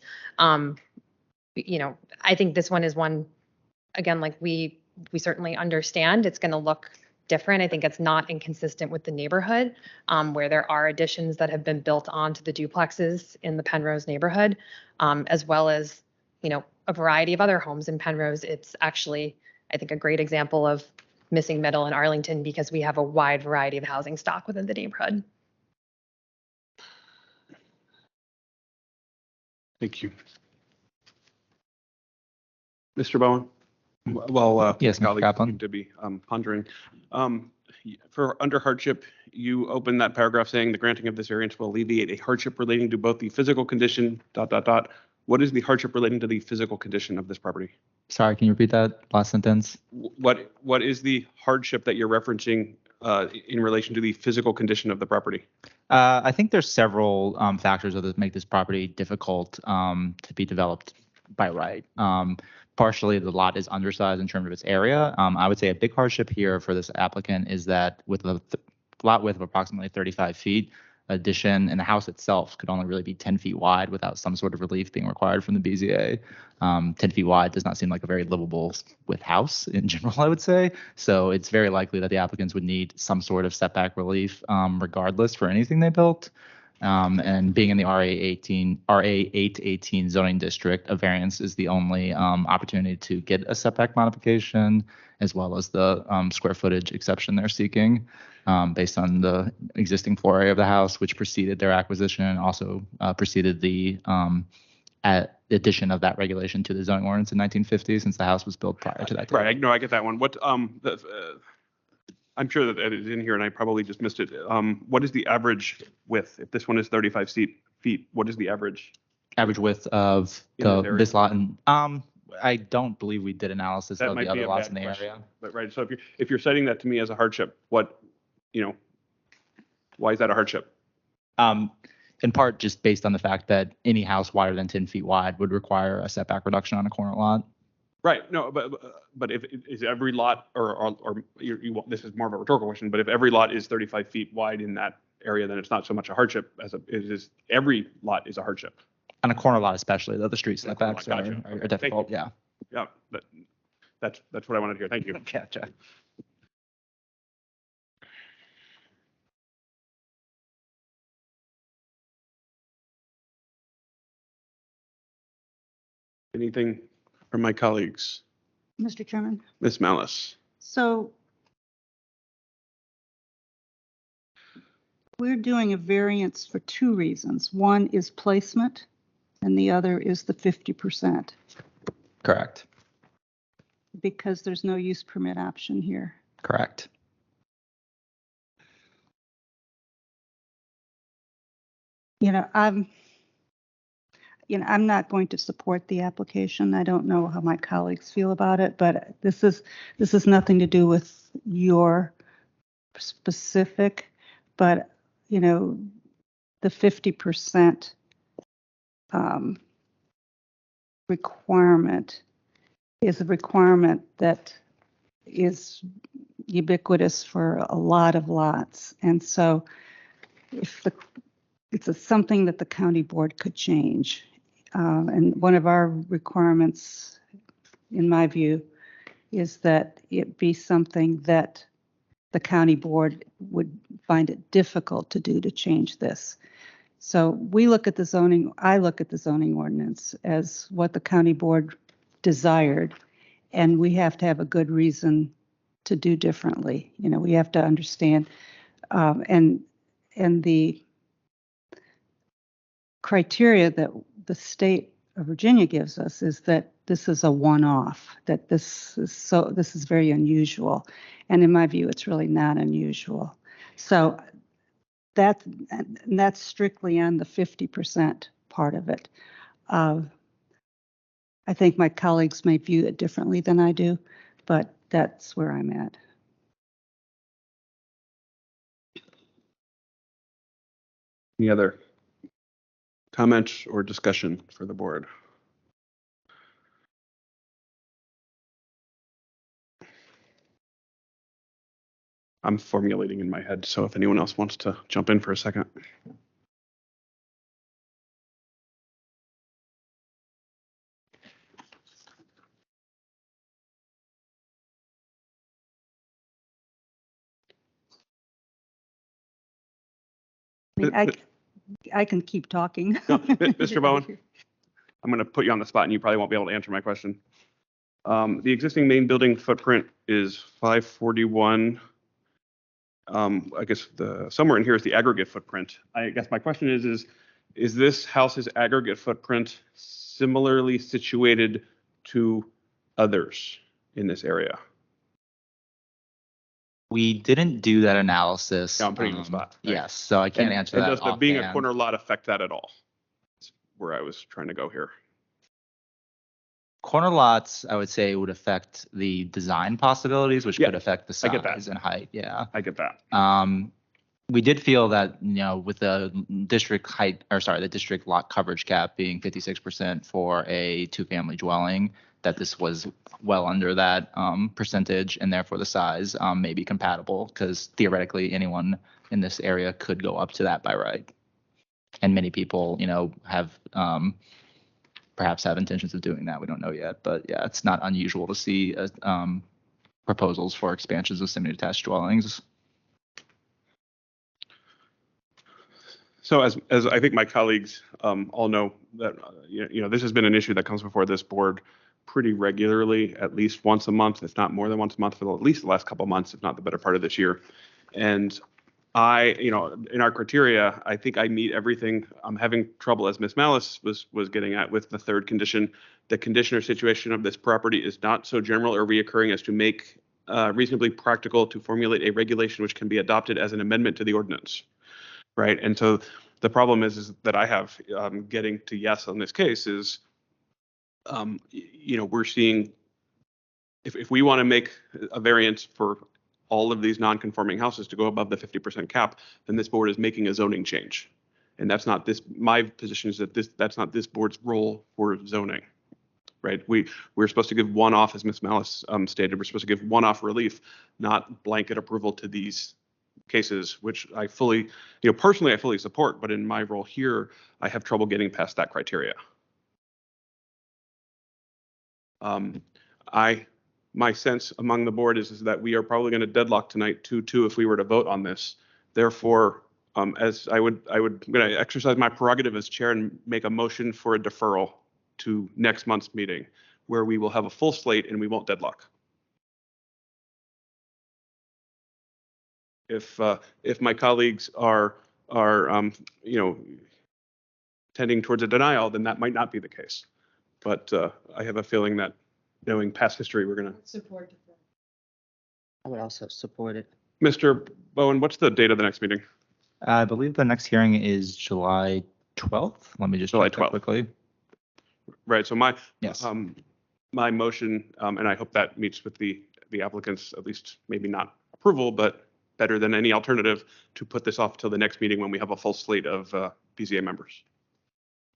You know, I think this one is one, again, like we certainly understand it's going to look different. I think it's not inconsistent with the neighborhood, where there are additions that have been built onto the duplexes in the Penrose neighborhood, as well as, you know, a variety of other homes in Penrose. It's actually, I think, a great example of missing middle in Arlington because we have a wide variety of housing stock within the neighborhood. Thank you. Mr. Bowen? Well, Yes, Mr. colleagues Kaplan. seem to be pondering. For under hardship, you open that paragraph saying the granting of this variance will alleviate a hardship relating to both the physical condition, ... What is the hardship relating to the physical condition of this property? Sorry, can you repeat that last sentence? What is the hardship that you're referencing in relation to the physical condition of the property? I think there's several factors that make this property difficult to be developed by right. Partially, the lot is undersized in terms of its area. I would say a big hardship here for this applicant is that with a lot width of approximately 35 feet, addition, and the house itself could only really be 10 feet wide without some sort of relief being required from the BZA. 10 feet wide does not seem like a very livable with house in general, I would say. So it's very likely that the applicants would need some sort of setback relief regardless for anything they built. And being in the RA 818 zoning district, a variance is the only opportunity to get a setback modification, as well as the square footage exception they're seeking, based on the existing floor area of the house, which preceded their acquisition, and also preceded the addition of that regulation to the zoning ordinance in 1950, since the house was built prior to that. Right. No, I get that one. What I'm sure that it is in here, and I probably just missed it. What is the average width? If this one is 35 feet, what is the average width of this lot? And I don't believe we did analysis That of might the be other a lots bad in the question. area. But right, so if you're citing that to me as a hardship, what, why is that a hardship? In part, just based on the fact that any house wider than 10 feet wide would require a setback reduction on a corner lot. Right. No, but if is every lot, or this is more of a rhetorical question, but if every lot is 35 feet wide in that area, then it's not so much a hardship as it is every lot is a hardship. On a corner lot, especially, though, the street On a corner setbacks lot, gotcha. are Okay, difficult. thank you. Yeah. Yeah, that's what I wanted to hear. Thank you. Gotcha. Anything from my colleagues? Mr. Chairman, Ms. Malice. so we're doing a variance for two reasons. One is placement, and the other is the 50%, Correct. because there's no use permit option here. Correct. I'm not going to support the application. I don't know how my colleagues feel about it, but this is nothing to do with your specific, but the 50% requirement is a requirement that is ubiquitous for a lot of lots. And so it's something that the county board could change. And one of our requirements, in my view, is that it be something that the county board would find it difficult to do to change this. So I look at the zoning ordinance as what the county board desired, and we have to have a good reason to do differently. We have to understand, and the criteria that the state of Virginia gives us is that this is a one-off, that this is very unusual. And in my view, it's really not unusual. So that's strictly on the 50% part of it. I think my colleagues may view it differently than I do, but that's where I'm at. Any other comments or discussion for the board? I'm formulating in my head, so if anyone else wants to jump in for a second. I can keep talking. No, Mr. Bowen, I'm going to put you on the spot and you probably won't be able to answer my question. The existing main building footprint is 541. I guess somewhere in here is the aggregate footprint. I guess my question is this house's aggregate footprint similarly situated to others in this area? We didn't do that analysis. Yeah, I'm putting you on the spot. Yes, so I can't answer that. Does the being a offhand. corner lot affect that at all? That's where I was trying to go here. Corner lots, I would say, would affect the design possibilities, which could affect the I get that. size and height. Yeah. I get that. We did feel that, with the district the district lot coverage cap being 56% for a two-family dwelling, that this was well under that percentage, and therefore the size may be compatible, because theoretically anyone in this area could go up to that by right. And many people, have perhaps have intentions of doing that. We don't know yet, but yeah, it's not unusual to see proposals for expansions of semi-detached dwellings. So as I think my colleagues all know that, this has been an issue that comes before this board pretty regularly, at least once a month, if not more than once a month for at least the last couple of months, if not the better part of this year. And in our criteria, I think I meet everything. I'm having trouble, as Ms. Malice was getting at, with the third condition. The condition or situation of this property is not so general or reoccurring as to make reasonably practical to formulate a regulation which can be adopted as an amendment to the ordinance. Right. And so the problem is that I have getting to yes on this case is, we're seeing if we want to make a variance for all of these non-conforming houses to go above the 50% cap, then this board is making a zoning change. And that's not my position is that that's not this board's role for zoning. Right. We're supposed to give one-off, as Ms. Malice stated, we're supposed to give one-off relief, not blanket approval to these cases, which I fully, personally, I fully support, but in my role here, I have trouble getting past that criteria. My sense among the board is that we are probably going to deadlock tonight 2-2 if we were to vote on this. Therefore, as I'm going to exercise my prerogative as chair and make a motion for a deferral to next month's meeting, where we will have a full slate and we won't deadlock. If my colleagues are tending towards a denial, then that might not be the case. But I have a feeling that, knowing past history, we're going to Support. I would also support it. Mr. Bowen, what's the date of the next meeting? I believe the next hearing is July 12th. Let me just July check that 12th. quickly. Right. So my Yes. motion, and I hope that meets with the applicants, at least maybe not approval, but better than any alternative, to put this off till the next meeting when we have a full slate of BZA members.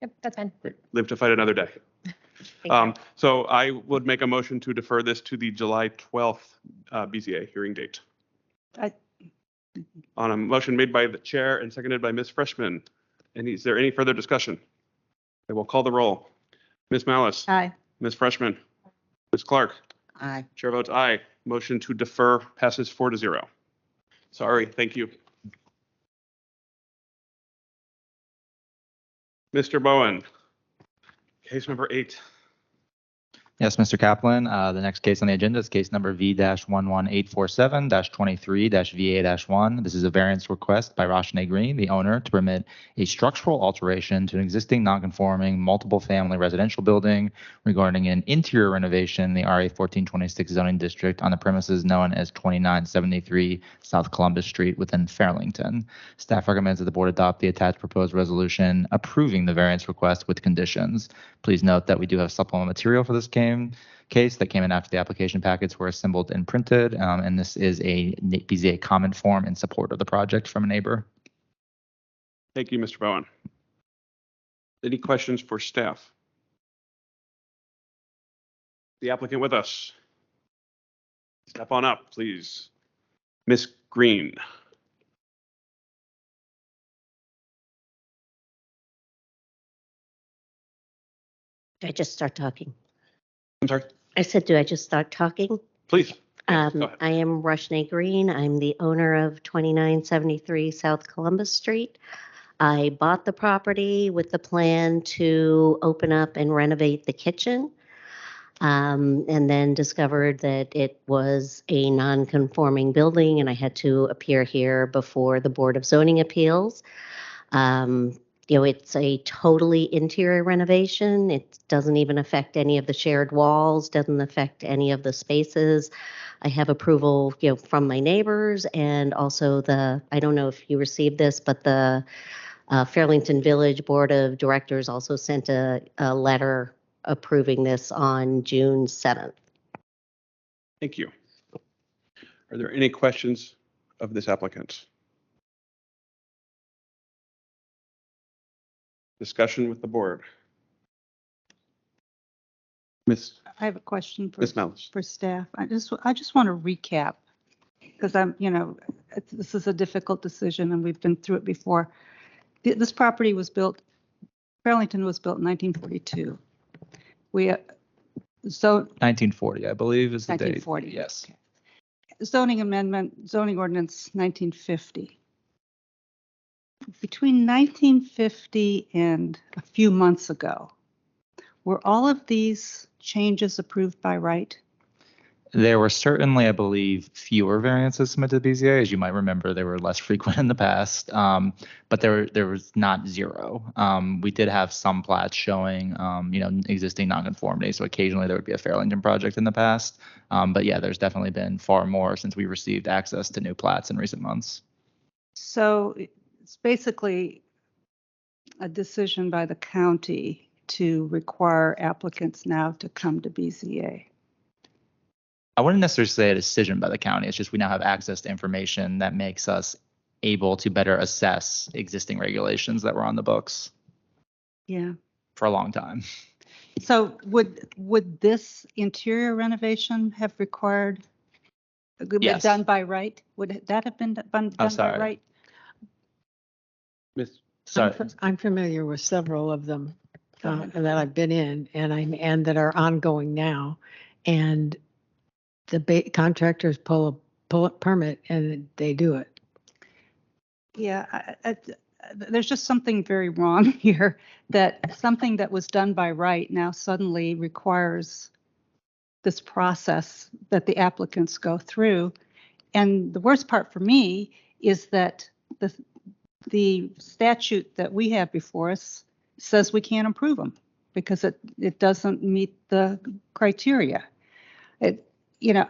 Yep, that's fine. Live to fight another day. Thank you. So I would make a motion to defer this to the July 12th BZA hearing date. On a motion made by the chair and seconded by Ms. Freshman. And is there any further discussion? I will call the roll. Ms. Malice. Aye. Ms. Freshman. Ms. Clark. Aye. Chair votes aye. Motion to defer passes 4-0. Sorry. Thank you. Mr. Bowen. Case number 8. Yes, Mr. Kaplan. The next case on the agenda is case number V-11847-23-VA-1. This is a variance request by Roshne Green, the owner, to permit a structural alteration to an existing nonconforming multiple family residential building regarding an interior renovation in the RA 1426 zoning district on the premises known as 2973 South Columbus Street within Arlington. Staff recommends that the board adopt the attached proposed resolution approving the variance request with conditions. Please note that we do have supplemental material for this case that came in after the application packets were assembled and printed, and this is a BZA comment form in support of the project from a neighbor. Thank you, Mr. Bowen. Any questions for staff? The applicant with us. Step on up, please. Ms. Green. Do I just start talking? I'm sorry? I said, do I just start talking? Please. Yes, go ahead. I am Roshne Green. I'm the owner of 2973 South Columbus Street. I bought the property with the plan to open up and renovate the kitchen, and then discovered that it was a non-conforming building and I had to appear here before the Board of Zoning Appeals. It's a totally interior renovation. It doesn't even affect any of the shared walls, doesn't affect any of the spaces. I have approval, from my neighbors, and also I don't know if you received this, but the Arlington Village Board of Directors also sent a letter approving this on June 7th. Thank you. Are there any questions of this applicant? Discussion with the board. Ms. I have a question Ms. Malice. for staff. I just want to recap, because I'm, this is a difficult decision, and we've been through it before. This property was built, Arlington was built in 1942. So 1940, I believe, is the date. 1940. Yes. Okay. Zoning amendment, zoning ordinance 1950. Between 1950 and a few months ago, were all of these changes approved by right? There were certainly, I believe, fewer variances submitted to BZA. As you might remember, they were less frequent in the past, but there was not zero. We did have some plats showing, existing nonconformity. So occasionally there would be a Fairlington project in the past. But yeah, there's definitely been far more since we received access to new plats in recent months. So it's basically a decision by the county to require applicants now to come to BZA. I wouldn't necessarily say a decision by the county. It's just we now have access to information that makes us able to better assess existing regulations that were on the books Yeah. for a long time. So would this interior renovation have required Yes. done by right? Would that have been done by sorry. right? Miss, Sorry. I'm familiar with several of them Go ahead. that I've been in and that are ongoing now. And the contractors pull a permit and they do it. Yeah, there's just something very wrong here, that something that was done by right now suddenly requires this process that the applicants go through. And the worst part for me is that the statute that we have before us says we can't approve them because it doesn't meet the criteria.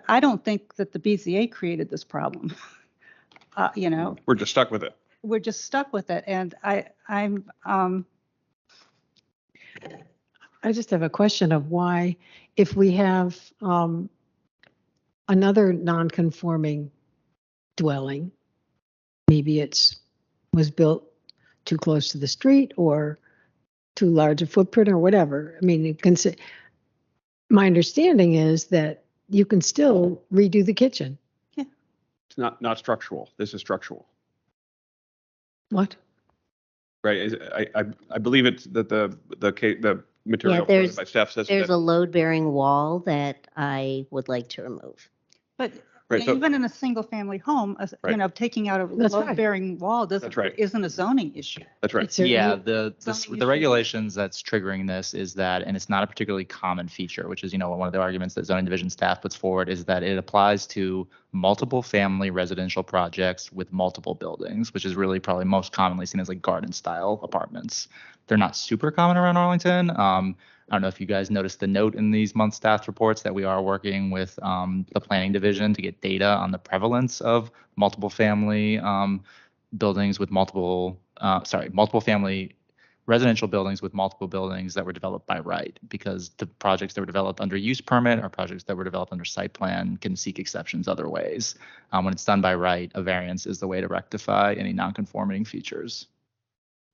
I don't think that the BZA created this problem. we're just stuck with it. We're just stuck with it. And I just have a question of why, if we have another non-conforming dwelling, maybe was built too close to the street or too large a footprint or whatever. I mean, my understanding is that you can still redo the kitchen. Yeah. It's not structural. This is structural. What? Right. I believe it's that the material Yeah, provided by staff says there's that, a load-bearing wall that I would like to remove. But right, so- even in a single family home, Right. taking out a That's right. load-bearing wall That's right. isn't a zoning issue. that's right. It's certainly- Yeah, the Zoning the issue. regulations that's triggering this is that, and it's not a particularly common feature, which is, one of the arguments that zoning division staff puts forward is that it applies to multiple family residential projects with multiple buildings, which is really probably most commonly seen as like garden style apartments. They're not super common around Arlington. I don't know if you guys noticed the note in these month staff reports that we are working with the planning division to get data on the prevalence of multiple family buildings with multiple family residential buildings with multiple buildings that were developed by right, because the projects that were developed under use permit or projects that were developed under site plan can seek exceptions other ways. When it's done by right, a variance is the way to rectify any non-conforming features.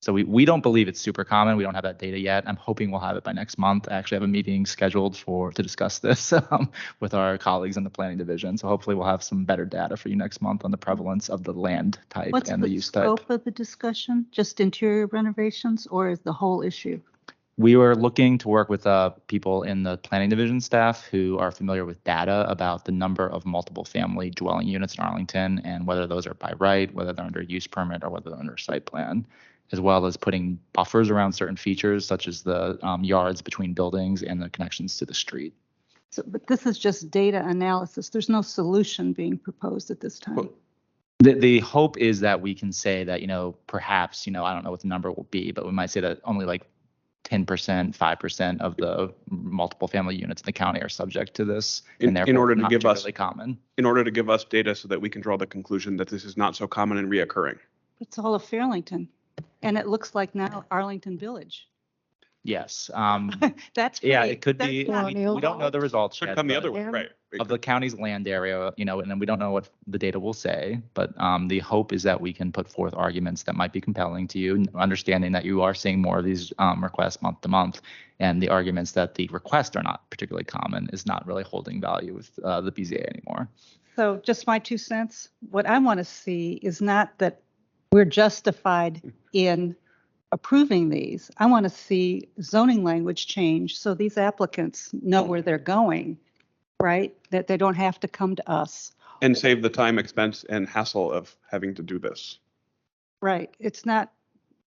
So we don't believe it's super common. We don't have that data yet. I'm hoping we'll have it by next month. I actually have a meeting scheduled to discuss this with our colleagues in the planning division. So hopefully we'll have some better data for you next month on the prevalence of the land type What's and the the use type. scope of the discussion? Just interior renovations, or is the whole issue? We were looking to work with people in the planning division staff who are familiar with data about the number of multiple family dwelling units in Arlington and whether those are by right, whether they're under use permit or whether they're under site plan, as well as putting buffers around certain features such as the yards between buildings and the connections to the street. So, but this is just data analysis. There's no solution being proposed at this time. Well, The hope is that we can say that, perhaps, I don't know what the number will be, but we might say that only like 10%, 5% of the multiple family units in the county are subject to this. In and therefore order to not give us- particularly common. In order to give us data so that we can draw the conclusion that this is not so common and reoccurring. It's all of Fairlington, and it looks like now Arlington Village. Yes. That's Yeah, great. it could That's be. not- We don't know the results Could yet, come the but other way, right? It of the county's land area, and then we don't know what the data will say, but the hope is that we can put forth arguments that might be compelling to you, understanding that you are seeing more of these requests month to month, and the arguments that the requests are not particularly common is not really holding value with the BZA anymore. So just my 2 cents. What I want to see is not that we're justified in approving these. I want to see zoning language change so these applicants know where they're going, right? That they don't have to come to us. And save the time, expense, and hassle of having to do this. Right. It's not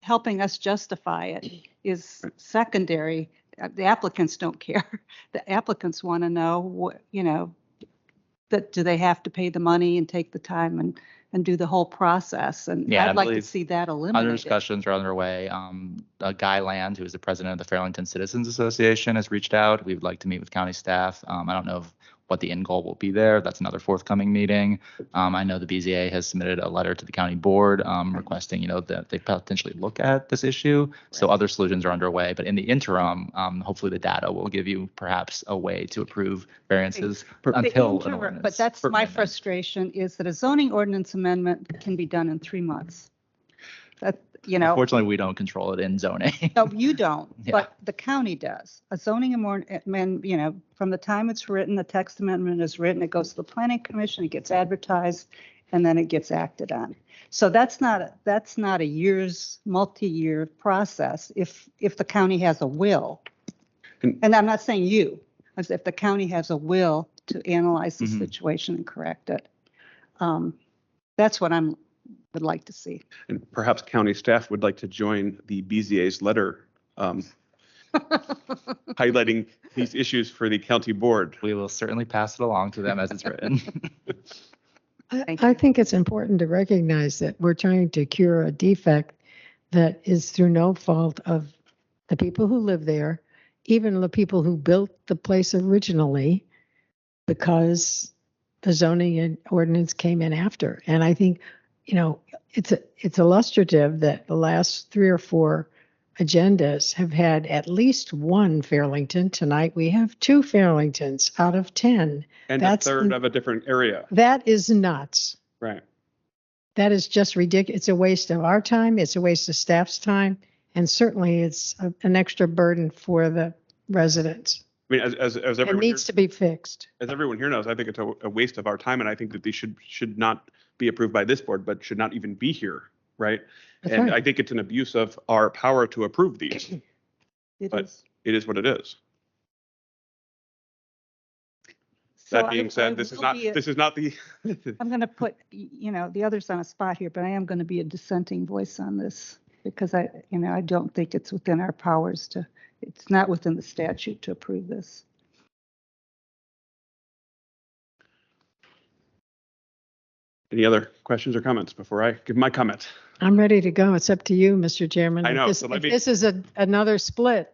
helping us justify it is secondary. The applicants don't care. The applicants want to know what, that do they have to pay the money and take the time and do the whole process? And Yeah, I I'd like to believe see that Other eliminated. discussions are underway. Guy Land, who is the president of the Fairlington Citizens Association, has reached out. We would like to meet with county staff. I don't know what the end goal will be there. That's another forthcoming meeting. I know the BZA has submitted a letter to the county board requesting, that they potentially look at this issue. So other solutions are underway. But in the interim, hopefully the data will give you perhaps a way to approve variances until an ordinance. But that's my amendment. frustration is that a zoning ordinance amendment can be done in 3 months. That, Unfortunately, we don't control it in zoning. no, you don't, Yeah. but the county does. A zoning amendment, from the time it's written, the text amendment is written, it goes to the planning commission, it gets advertised, and then it gets acted on. So that's not a multi-year process if the county has a will. And I'm not saying you, as if the county has a will to analyze the situation and correct it. That's what would like to see. And perhaps county staff would like to join the BZA's letter highlighting these issues for the county board. We will certainly pass it along to them as it's written. I think it's important to recognize that we're trying to cure a defect that is through no fault of the people who live there, even the people who built the place originally, because the zoning ordinance came in after. And I think, it's illustrative that the last 3 or 4 agendas have had at least one Fairlington. Tonight we have 2 Fairlingtons out of 10. And a third of a different area. That is nuts. Right. That is just ridiculous. It's a waste of our time. It's a waste of staff's time. And certainly it's an extra burden for the residents. I mean, as everyone It needs to be fixed. As everyone here knows, I think it's a waste of our time, and I think that these should not be approved by this board, but should not even be here, right? That's and right. I think it's an abuse of our power to approve these. But it is what it is. So That being said, this is not the. I'm going to put, the others on a spot here, but I am going to be a dissenting voice on this because I don't think it's within our powers it's not within the statute to approve this. Any other questions or comments before I give my comment? I'm ready to go. It's up to you, Mr. Chairman. I know, If so this is another split.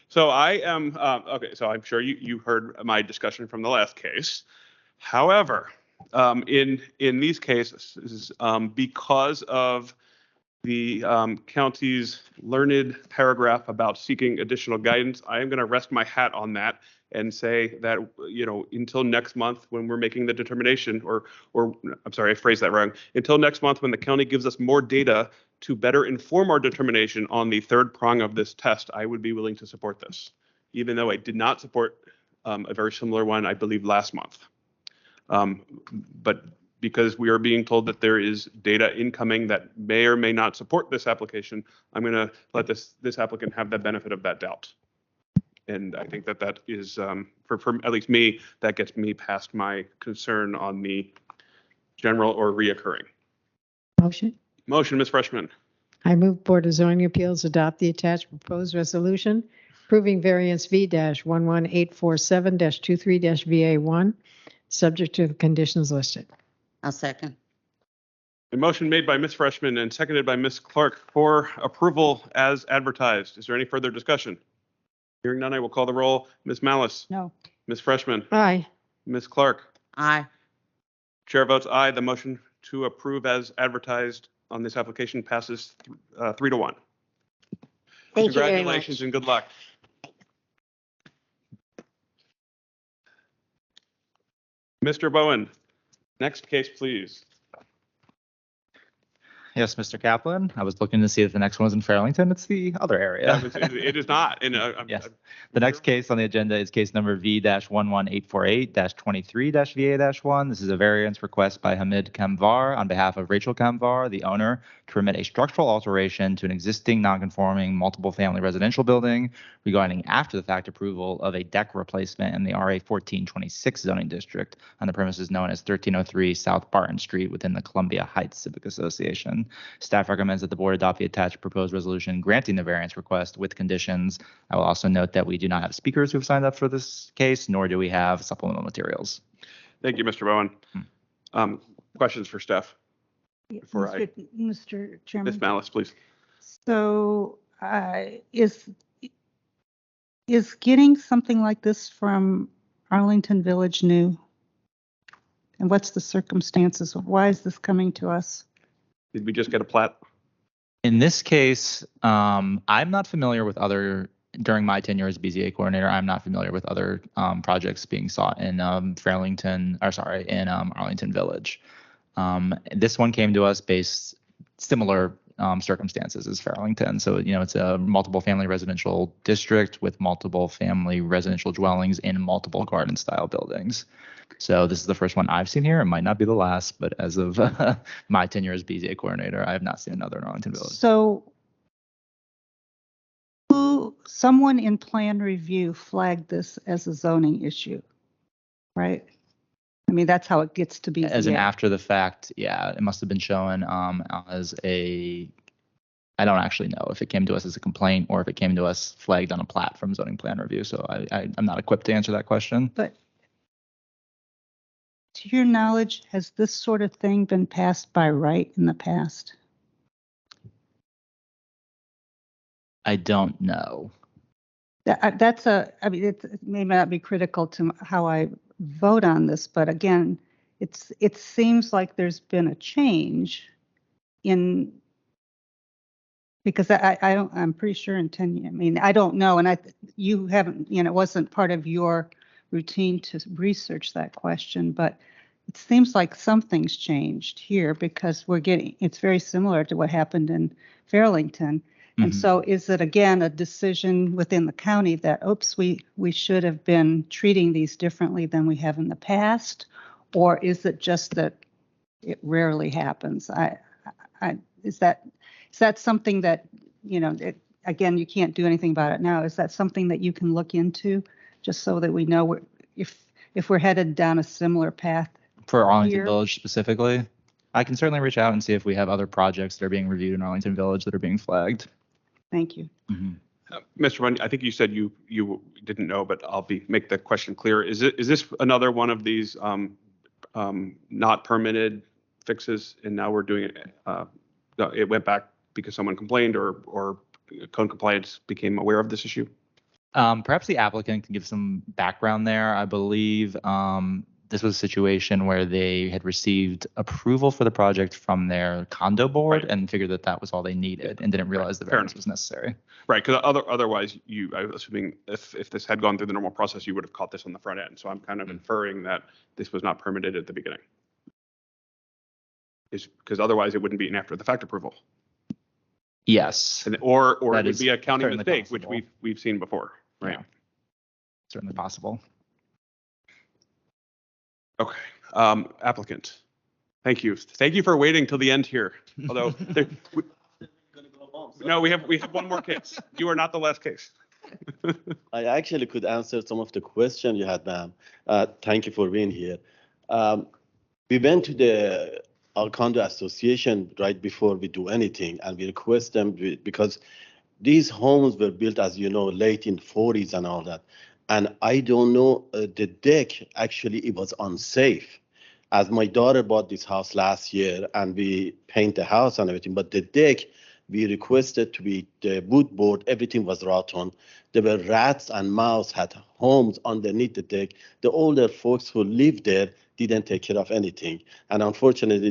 So I am, okay, so I'm sure you heard my discussion from the last case. However, in these cases, because of the county's learned paragraph about seeking additional guidance, I am going to rest my hat on that and say that, until next month when we're making the determination, or I'm sorry, I phrased that wrong. Until next month when the county gives us more data to better inform our determination on the third prong of this test, I would be willing to support this, even though I did not support a very similar one, I believe, last month. But because we are being told that there is data incoming that may or may not support this application, I'm going to let this applicant have the benefit of that doubt. And I think that is, for at least me, that gets me past my concern on the general or reoccurring. Motion, Ms. Freshman. I move Board of Zoning Appeals adopt the attached proposed resolution approving variance V-11847-23-VA1, subject to the conditions listed. I'll second. A motion made by Ms. Freshman and seconded by Ms. Clark for approval as advertised. Is there any further discussion? Hearing none, I will call the roll. Ms. Malice? No. Ms. Freshman? Aye. Ms. Clark? Aye. Chair votes aye. The motion to approve as advertised on this application passes 3-1. Thank you very Congratulations much. and good luck. Mr. Bowen, next case, please. Yes, Mr. Kaplan. I was looking to see if the next one was in Fairlington. It's the other area. It is not. And Yes. The next case on the agenda is case number V-11848-23-VA-1. This is a variance request by Hamid Kamvar on behalf of Rachel Kamvar, the owner, to permit a structural alteration to an existing nonconforming multiple family residential building regarding after the fact approval of a deck replacement in the RA 1426 zoning district on the premises known as 1303 South Barton Street within the Columbia Heights Civic Association. Staff recommends that the board adopt the attached proposed resolution granting the variance request with conditions. I will also note that we do not have speakers who've signed up for this case, nor do we have supplemental materials. Thank you, Mr. Bowen. Questions for Steph? Before Mr. Chairman. Ms. Malice, please. So is getting something like this from Arlington Village new? And what's the circumstances? Why is this coming to us? Did we just get a plat? In this case, I'm not familiar with other, during my tenure as BZA coordinator, I'm not familiar with other projects being sought in Arlington Village. This one came to us based similar circumstances as Fairlington. So, it's a multiple family residential district with multiple family residential dwellings in multiple garden style buildings. So this is the first one I've seen here. It might not be the last, but as of my tenure as BZA coordinator, I have not seen another in Arlington Village. So someone in plan review flagged this as a zoning issue, right? I mean, that's how it gets to be. As an after the fact, yeah, it must have been shown as a, I don't actually know if it came to us as a complaint or if it came to us flagged on a plat from zoning plan review. So I'm not equipped to answer that question. But to your knowledge, has this sort of thing been passed by right in the past? I don't know. I mean, it may not be critical to how I vote on this, but again, it seems like there's been a change in, because I'm pretty sure in 10 years, I mean, I don't know, and you haven't, it wasn't part of your routine to research that question, but it seems like something's changed here because it's very similar to what happened in Fairlington. And so is it, again, a decision within the county that, oops, we should have been treating these differently than we have in the past? Or is it just that it rarely happens? Is that something that, again, you can't do anything about it now. Is that something that you can look into just so that we know if we're headed down a similar path? For Arlington Village specifically, I can certainly reach out and see if we have other projects that are being reviewed in Arlington Village that are being flagged. Thank you. Mr. Bundy, I think you said you didn't know, but I'll make the question clear. Is this another one of these not permitted fixes, and now we're doing it? It went back because someone complained, or code compliance became aware of this issue? Perhaps the applicant can give some background there. I believe this was a situation where they had received approval for the project from their condo board and figured that was all they needed and didn't realize the variance was necessary. Right, because otherwise, I was assuming if this had gone through the normal process, you would have caught this on the front end. So I'm kind of inferring that this was not permitted at the beginning. Because otherwise it wouldn't be an after the fact approval. Yes. Or it would be a county mistake, possible. Which we've seen before, right? Yeah. Certainly possible. Okay, applicant, thank you. Thank you for waiting till the end here. Although, no, we have one more case. You are not the last case. I actually could answer some of the questions you had, ma'am. Thank you for being here. We went to the Condo Association right before we do anything, and we request them because these homes were built, as you know, late in 40s and all that. And I don't know, the deck, actually, it was unsafe. As my daughter bought this house last year and we paint the house and everything, but the deck, we requested to be the wood board, everything was rotten. There were rats and mouse had homes underneath the deck. The older folks who lived there didn't take care of anything. And unfortunately,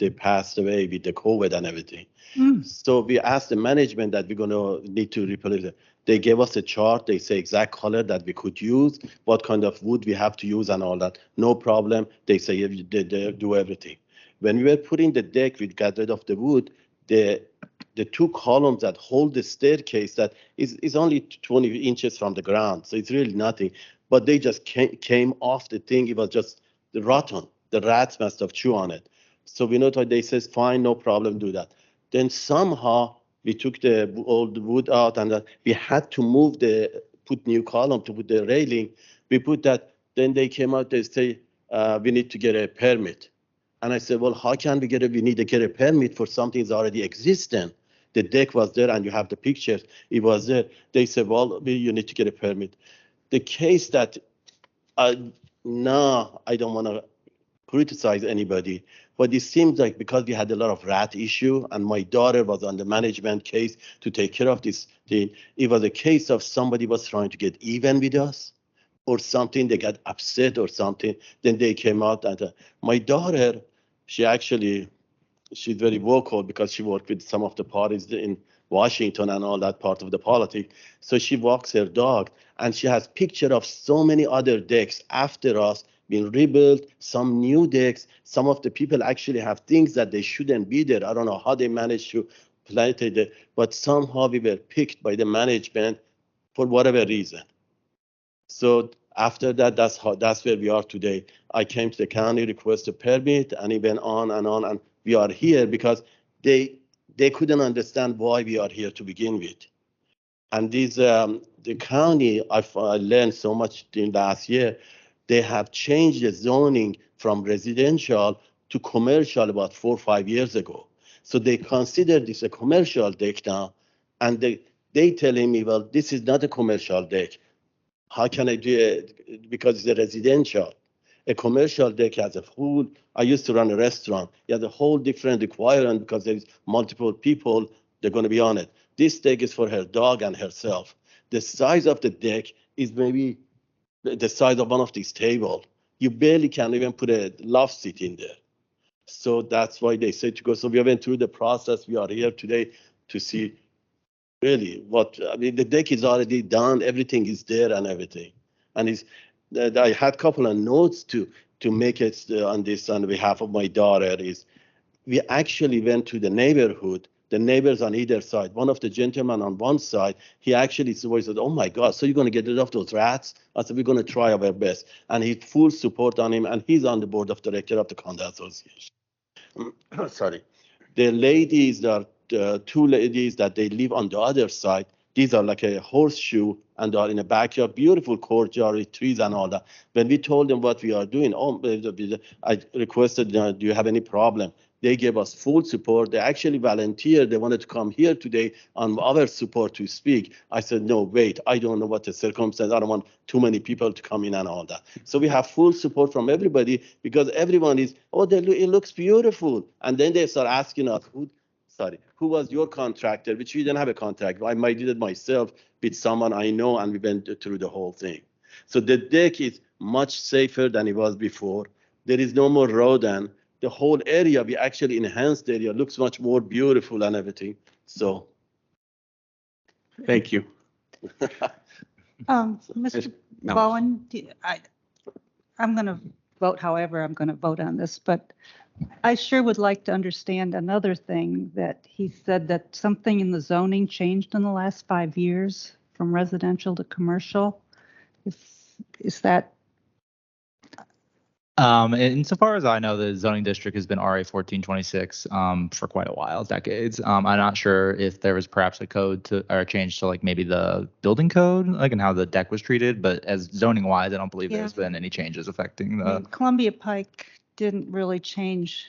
they passed away with the COVID and everything. Mm. So we asked the management that we're going to need to replace it. They gave us a chart. They say exact color that we could use, what kind of wood we have to use and all that. No problem. They say they do everything. When we were putting the deck, we got rid of the wood. The two columns that hold the staircase that is only 20 inches from the ground. So it's really nothing. But they just came off the thing. It was just rotten. The rats must have chewed on it. So we notified, they says, fine, no problem, do that. Then somehow we took the old wood out and we had to put new column to put the railing. We put that, then they came out, they say, we need to get a permit. And I said, well, how can we need to get a permit for something that's already existing? The deck was there and you have the pictures, it was there. They said, well, you need to get a permit. The case that, no, I don't want to criticize anybody, but it seems like because we had a lot of rat issue and my daughter was on the management case to take care of this thing, it was a case of somebody was trying to get even with us or something, they got upset or something, then they came out and my daughter, she's very vocal because she worked with some of the parties in Washington and all that part of the politics. So she walks her dog and she has picture of so many other decks after us being rebuilt, some new decks. Some of the people actually have things that they shouldn't be there. I don't know how they managed to plant it there, but somehow we were picked by the management for whatever reason. So after that, that's where we are today. I came to the county, requested a permit, and it went on, and we are here because they couldn't understand why we are here to begin with. And the county, I learned so much in last year, they have changed the zoning from residential to commercial about 4 or 5 years ago. So they consider this a commercial deck now, and they telling me, well, this is not a commercial deck. How can I do it? Because it's a residential. A commercial deck has a pool. I used to run a restaurant. It has a whole different requirement because there's multiple people, they're going to be on it. This deck is for her dog and herself. The size of the deck is maybe the size of one of these tables. You barely can even put a love seat in there. So that's why they say to go. So we went through the process. We are here today to see really the deck is already done. Everything is there and everything. And I had a couple of notes to make it on this on behalf of my daughter is we actually went to the neighborhood, the neighbors on either side. One of the gentlemen on one side, he actually said, oh my God, so you're going to get rid of those rats? I said, we're going to try our best. And he full support on him, and he's on the board of director of the condo association. Sorry. The ladies, there are 2 ladies that they live on the other side. These are like a horseshoe and are in a backyard, beautiful courtyard with trees and all that. When we told them what we are doing, I requested, do you have any problem? They gave us full support. They actually volunteered. They wanted to come here today on our support to speak. I said, no, wait, I don't know what the circumstance. I don't want too many people to come in and all that. So we have full support from everybody because everyone is, it looks beautiful. And then they start asking us, who was your contractor, which we didn't have a contract. I might did it myself with someone I know, and we went through the whole thing. So the deck is much safer than it was before. There is no more rodent. The whole area, we actually enhanced the area, looks much more beautiful and everything. So. Thank you. Mr. Bowen, I'm going to vote however I'm going to vote on this, but I sure would like to understand another thing that he said that something in the zoning changed in the last 5 years from residential to commercial. Is that? Insofar as I know, the zoning district has been RA 1426 for quite a while, decades. I'm not sure if there was perhaps a code or a change to like maybe the building code, like and how the deck was treated. But as zoning wise, I don't believe there's been any changes affecting the. Columbia Pike didn't really change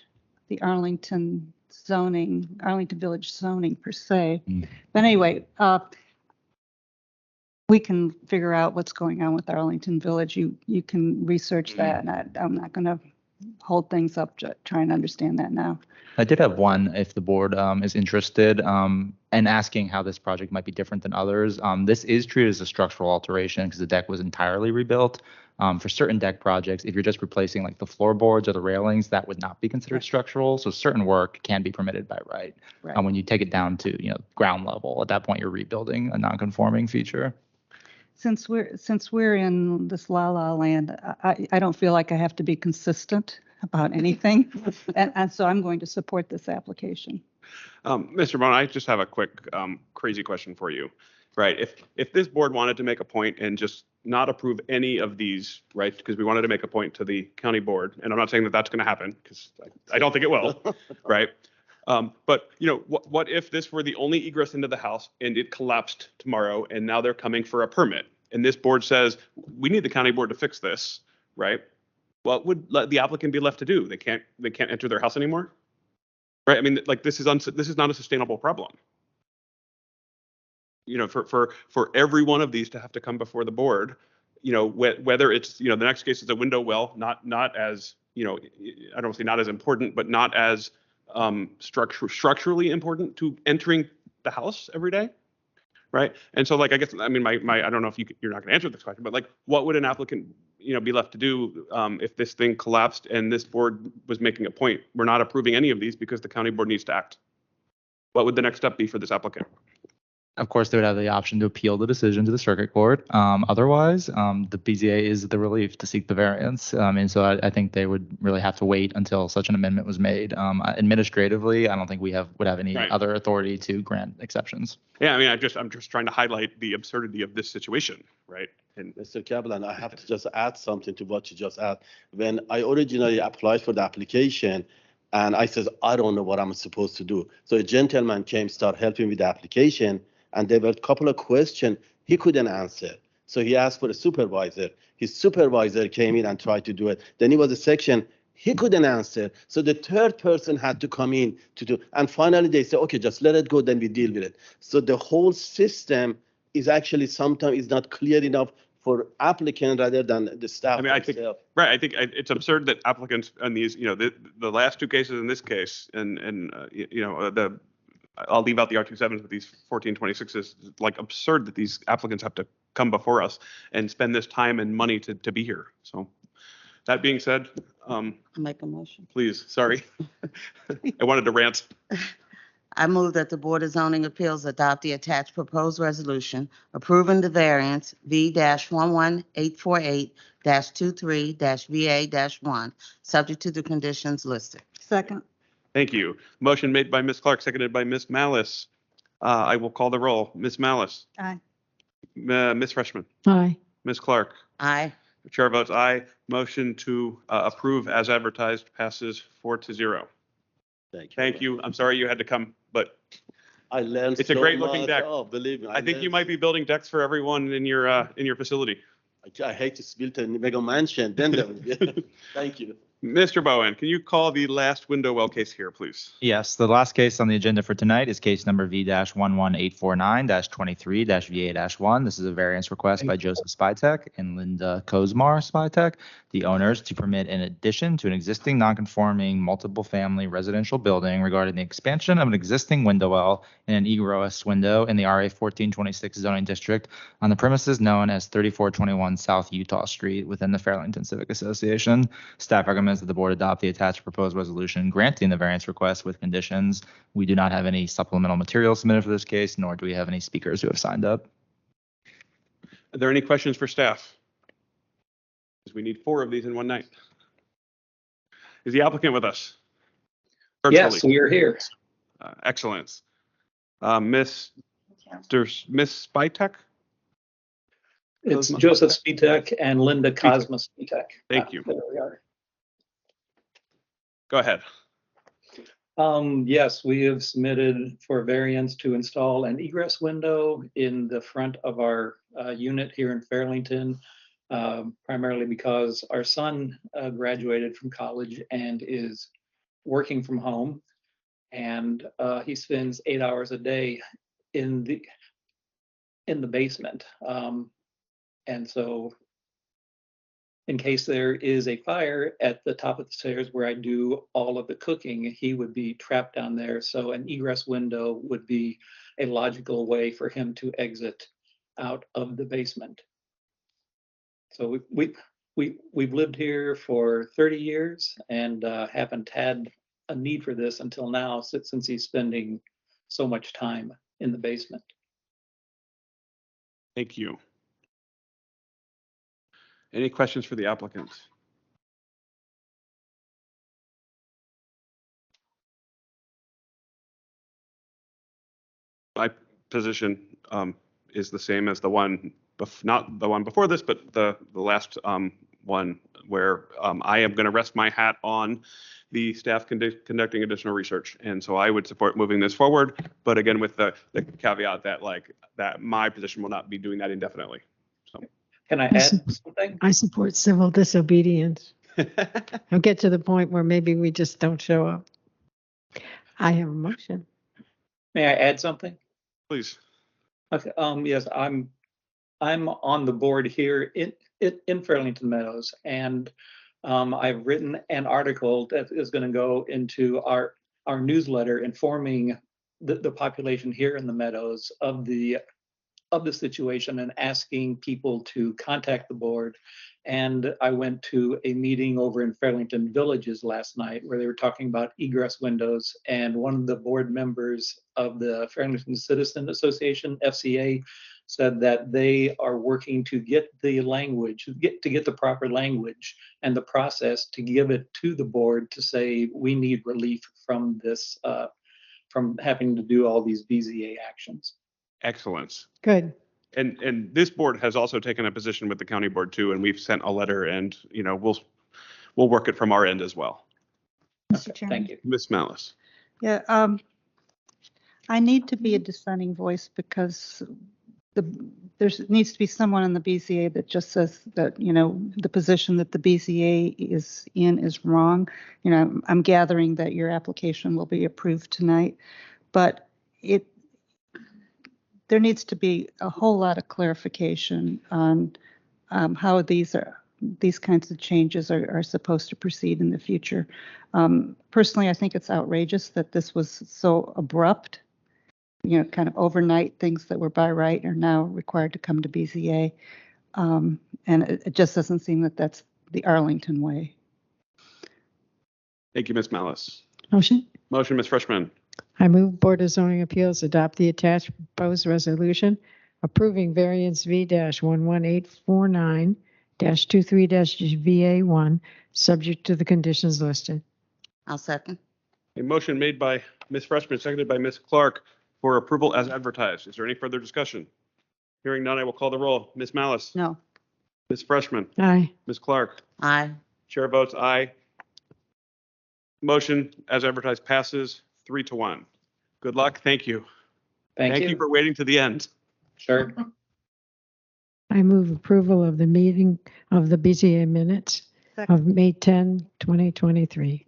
the Arlington Village zoning per se. But anyway, we can figure out what's going on with Arlington Village. You can research that, and I'm not going to hold things up, trying to understand that now. I did have one, if the board is interested, and asking how this project might be different than others. This is treated as a structural alteration because the deck was entirely rebuilt. For certain deck projects, if you're just replacing like the floorboards or the railings, that would not be considered structural. So certain work can be permitted by right. When you take it down to ground level, at that point you're rebuilding a non-conforming feature. Since we're in this la land, I don't feel like I have to be consistent about anything, and so I'm going to support this application. Mr. Bone, I just have a quick crazy question for you. Right, if this board wanted to make a point and just not approve any of these, right, because we wanted to make a point to the county board, and I'm not saying that that's going to happen because I don't think it will, right? But what if this were the only egress into the house and it collapsed tomorrow and now they're coming for a permit and this board says we need the county board to fix this, right? What would the applicant be left to do? They can't enter their house anymore, right? I mean, like this is not a sustainable problem. For every one of these to have to come before the board, whether it's the next case is a window well, not as I don't say not as important, but not as structurally important to entering the house every day, right? And so like I guess I mean my I don't know if you're not going to answer this question, but like what would an applicant be left to do if this thing collapsed and this board was making a point? We're not approving any of these because the county board needs to act. What would the next step be for this applicant? Of course, they would have the option to appeal the decision to the circuit court. Otherwise, the BZA is the relief to seek the variance. And so I think they would really have to wait until such an amendment was made. Administratively, I don't think we would have any other authority to grant exceptions. Yeah, I mean, I'm just trying to highlight the absurdity of this situation, right? And Mr. Kaplan, I have to just add something to what you just add. When I originally applied for the application, and I said, I don't know what I'm supposed to do. So a gentleman came, started helping with the application, and there were a couple of questions he couldn't answer. So he asked for a supervisor. His supervisor came in and tried to do it. Then it was a section he couldn't answer. So the third person had to come in to do. And finally they said, okay, just let it go, then we deal with it. So the whole system is actually sometimes is not clear enough for applicant rather than the staff. I mean, I think it's absurd that applicants on these, the last two cases in this case, and I'll leave out the R27s, but these 1426s, like absurd that these applicants have to come before us and spend this time and money to be here. So that being said, Make a motion. please, sorry. I wanted to rant. I move that the Board of Zoning Appeals adopt the attached proposed resolution approving the variance V-11848-23-VA-1, subject to the conditions listed. Second. Thank you. Motion made by Ms. Clark, seconded by Ms. Malice. I will call the roll. Ms. Malice. Aye. Ms. Freshman. Aye. Ms. Clark. Aye. The chair votes aye. Motion to approve as advertised passes 4-0. Thank you. I'm sorry you had to come, but I learned it's a so great looking much. deck. Oh, believe me. I think you might be building decks for everyone in your facility. I hate to build a mega mansion. Then there will be. Thank you. Mr. Bowen, can you call the last window well case here, please? Yes, the last case on the agenda for tonight is case number V-11849-23-VA-1. This is a variance request by Joseph Spytek and Linda Kozmar Spytek, the owners, to permit an addition to an existing non-conforming multiple family residential building regarding the expansion of an existing window well and an egress window in the RA 1426 zoning district on the premises known as 3421 South Utah Street within the Fairlington Civic Association. Staff recommends that the board adopt the attached proposed resolution granting the variance request with conditions. We do not have any supplemental material submitted for this case, nor do we have any speakers who have signed up. Are there any questions for staff? Because we need 4 of these in one night. Is the applicant with us? Virtually. Yes, we are here. Excellent. Miss Spytek? It's Joseph Spitek and Linda Kozma Spitek. Thank you. There we are. Go ahead. Yes, we have submitted for variance to install an egress window in the front of our unit here in Fairlington, primarily because our son graduated from college and is working from home, and he spends 8 hours a day in the basement, and so in case there is a fire at the top of the stairs where I do all of the cooking, he would be trapped down there. So an egress window would be a logical way for him to exit out of the basement. So we've lived here for 30 years and haven't had a need for this until now, since he's spending so much time in the basement. Thank you. Any questions for the applicant? My position is the same as the one, not the one before this, but the last one where I am going to rest my hat on the staff conducting additional research. And so I would support moving this forward, but again, with the caveat that that my position will not be doing that indefinitely. So can I add something? I support civil disobedience. I'll get to the point where maybe we just don't show up. I have a motion. May I add something? Please. Okay. Yes, I'm on the board here in Fairlington Meadows, and I've written an article that is going to go into our newsletter informing the population here in the Meadows of the situation and asking people to contact the board. And I went to a meeting over in Fairlington Villages last night where they were talking about egress windows. And one of the board members of the Fairlington Citizen Association, FCA, said that they are working to get the language, get the proper language and the process to give it to the board to say we need relief from this, from having to do all these BZA actions. Excellent. Good. And this board has also taken a position with the county board too, and we've sent a letter, and we'll work it from our end as well. Mr. Chairman. Thank you. Ms. Malice. Yeah, I need to be a dissenting voice because there needs to be someone in the BZA that just says that, the position that the BZA is in is wrong. I'm gathering that your application will be approved tonight, but there needs to be a whole lot of clarification on how these kinds of changes are supposed to proceed in the future. Personally, I think it's outrageous that this was so abrupt. Kind of overnight, things that were by right are now required to come to BZA. And it just doesn't seem that that's the Arlington way. Thank you, Ms. Malice. Motion? Motion, Ms. Frischman. I move Board of Zoning Appeals adopt the attached proposed resolution approving variance V-11849-23-VA1, subject to the conditions listed. I'll second. A motion made by Ms. Frischman, seconded by Ms. Clark for approval as advertised. Is there any further discussion? Hearing none, I will call the roll. Ms. Malice. No. Ms. Frischman. Aye. Ms. Clark. Aye. Chair votes aye. Motion as advertised passes 3-1. Good luck. Thank you. Thank you. For waiting to the end. Sure. I move approval of the meeting of the BZA minutes of May 10, 2023.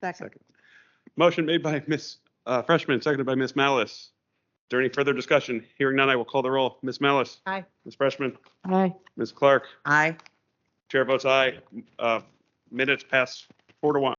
Second. Motion made by Ms. Frischman, seconded by Ms. Malice. Is there any further discussion? Hearing none, I will call the roll. Ms. Malice. Aye. Ms. Frischman. Aye. Ms. Clark. Aye. Chair votes aye. Minutes pass 4-1.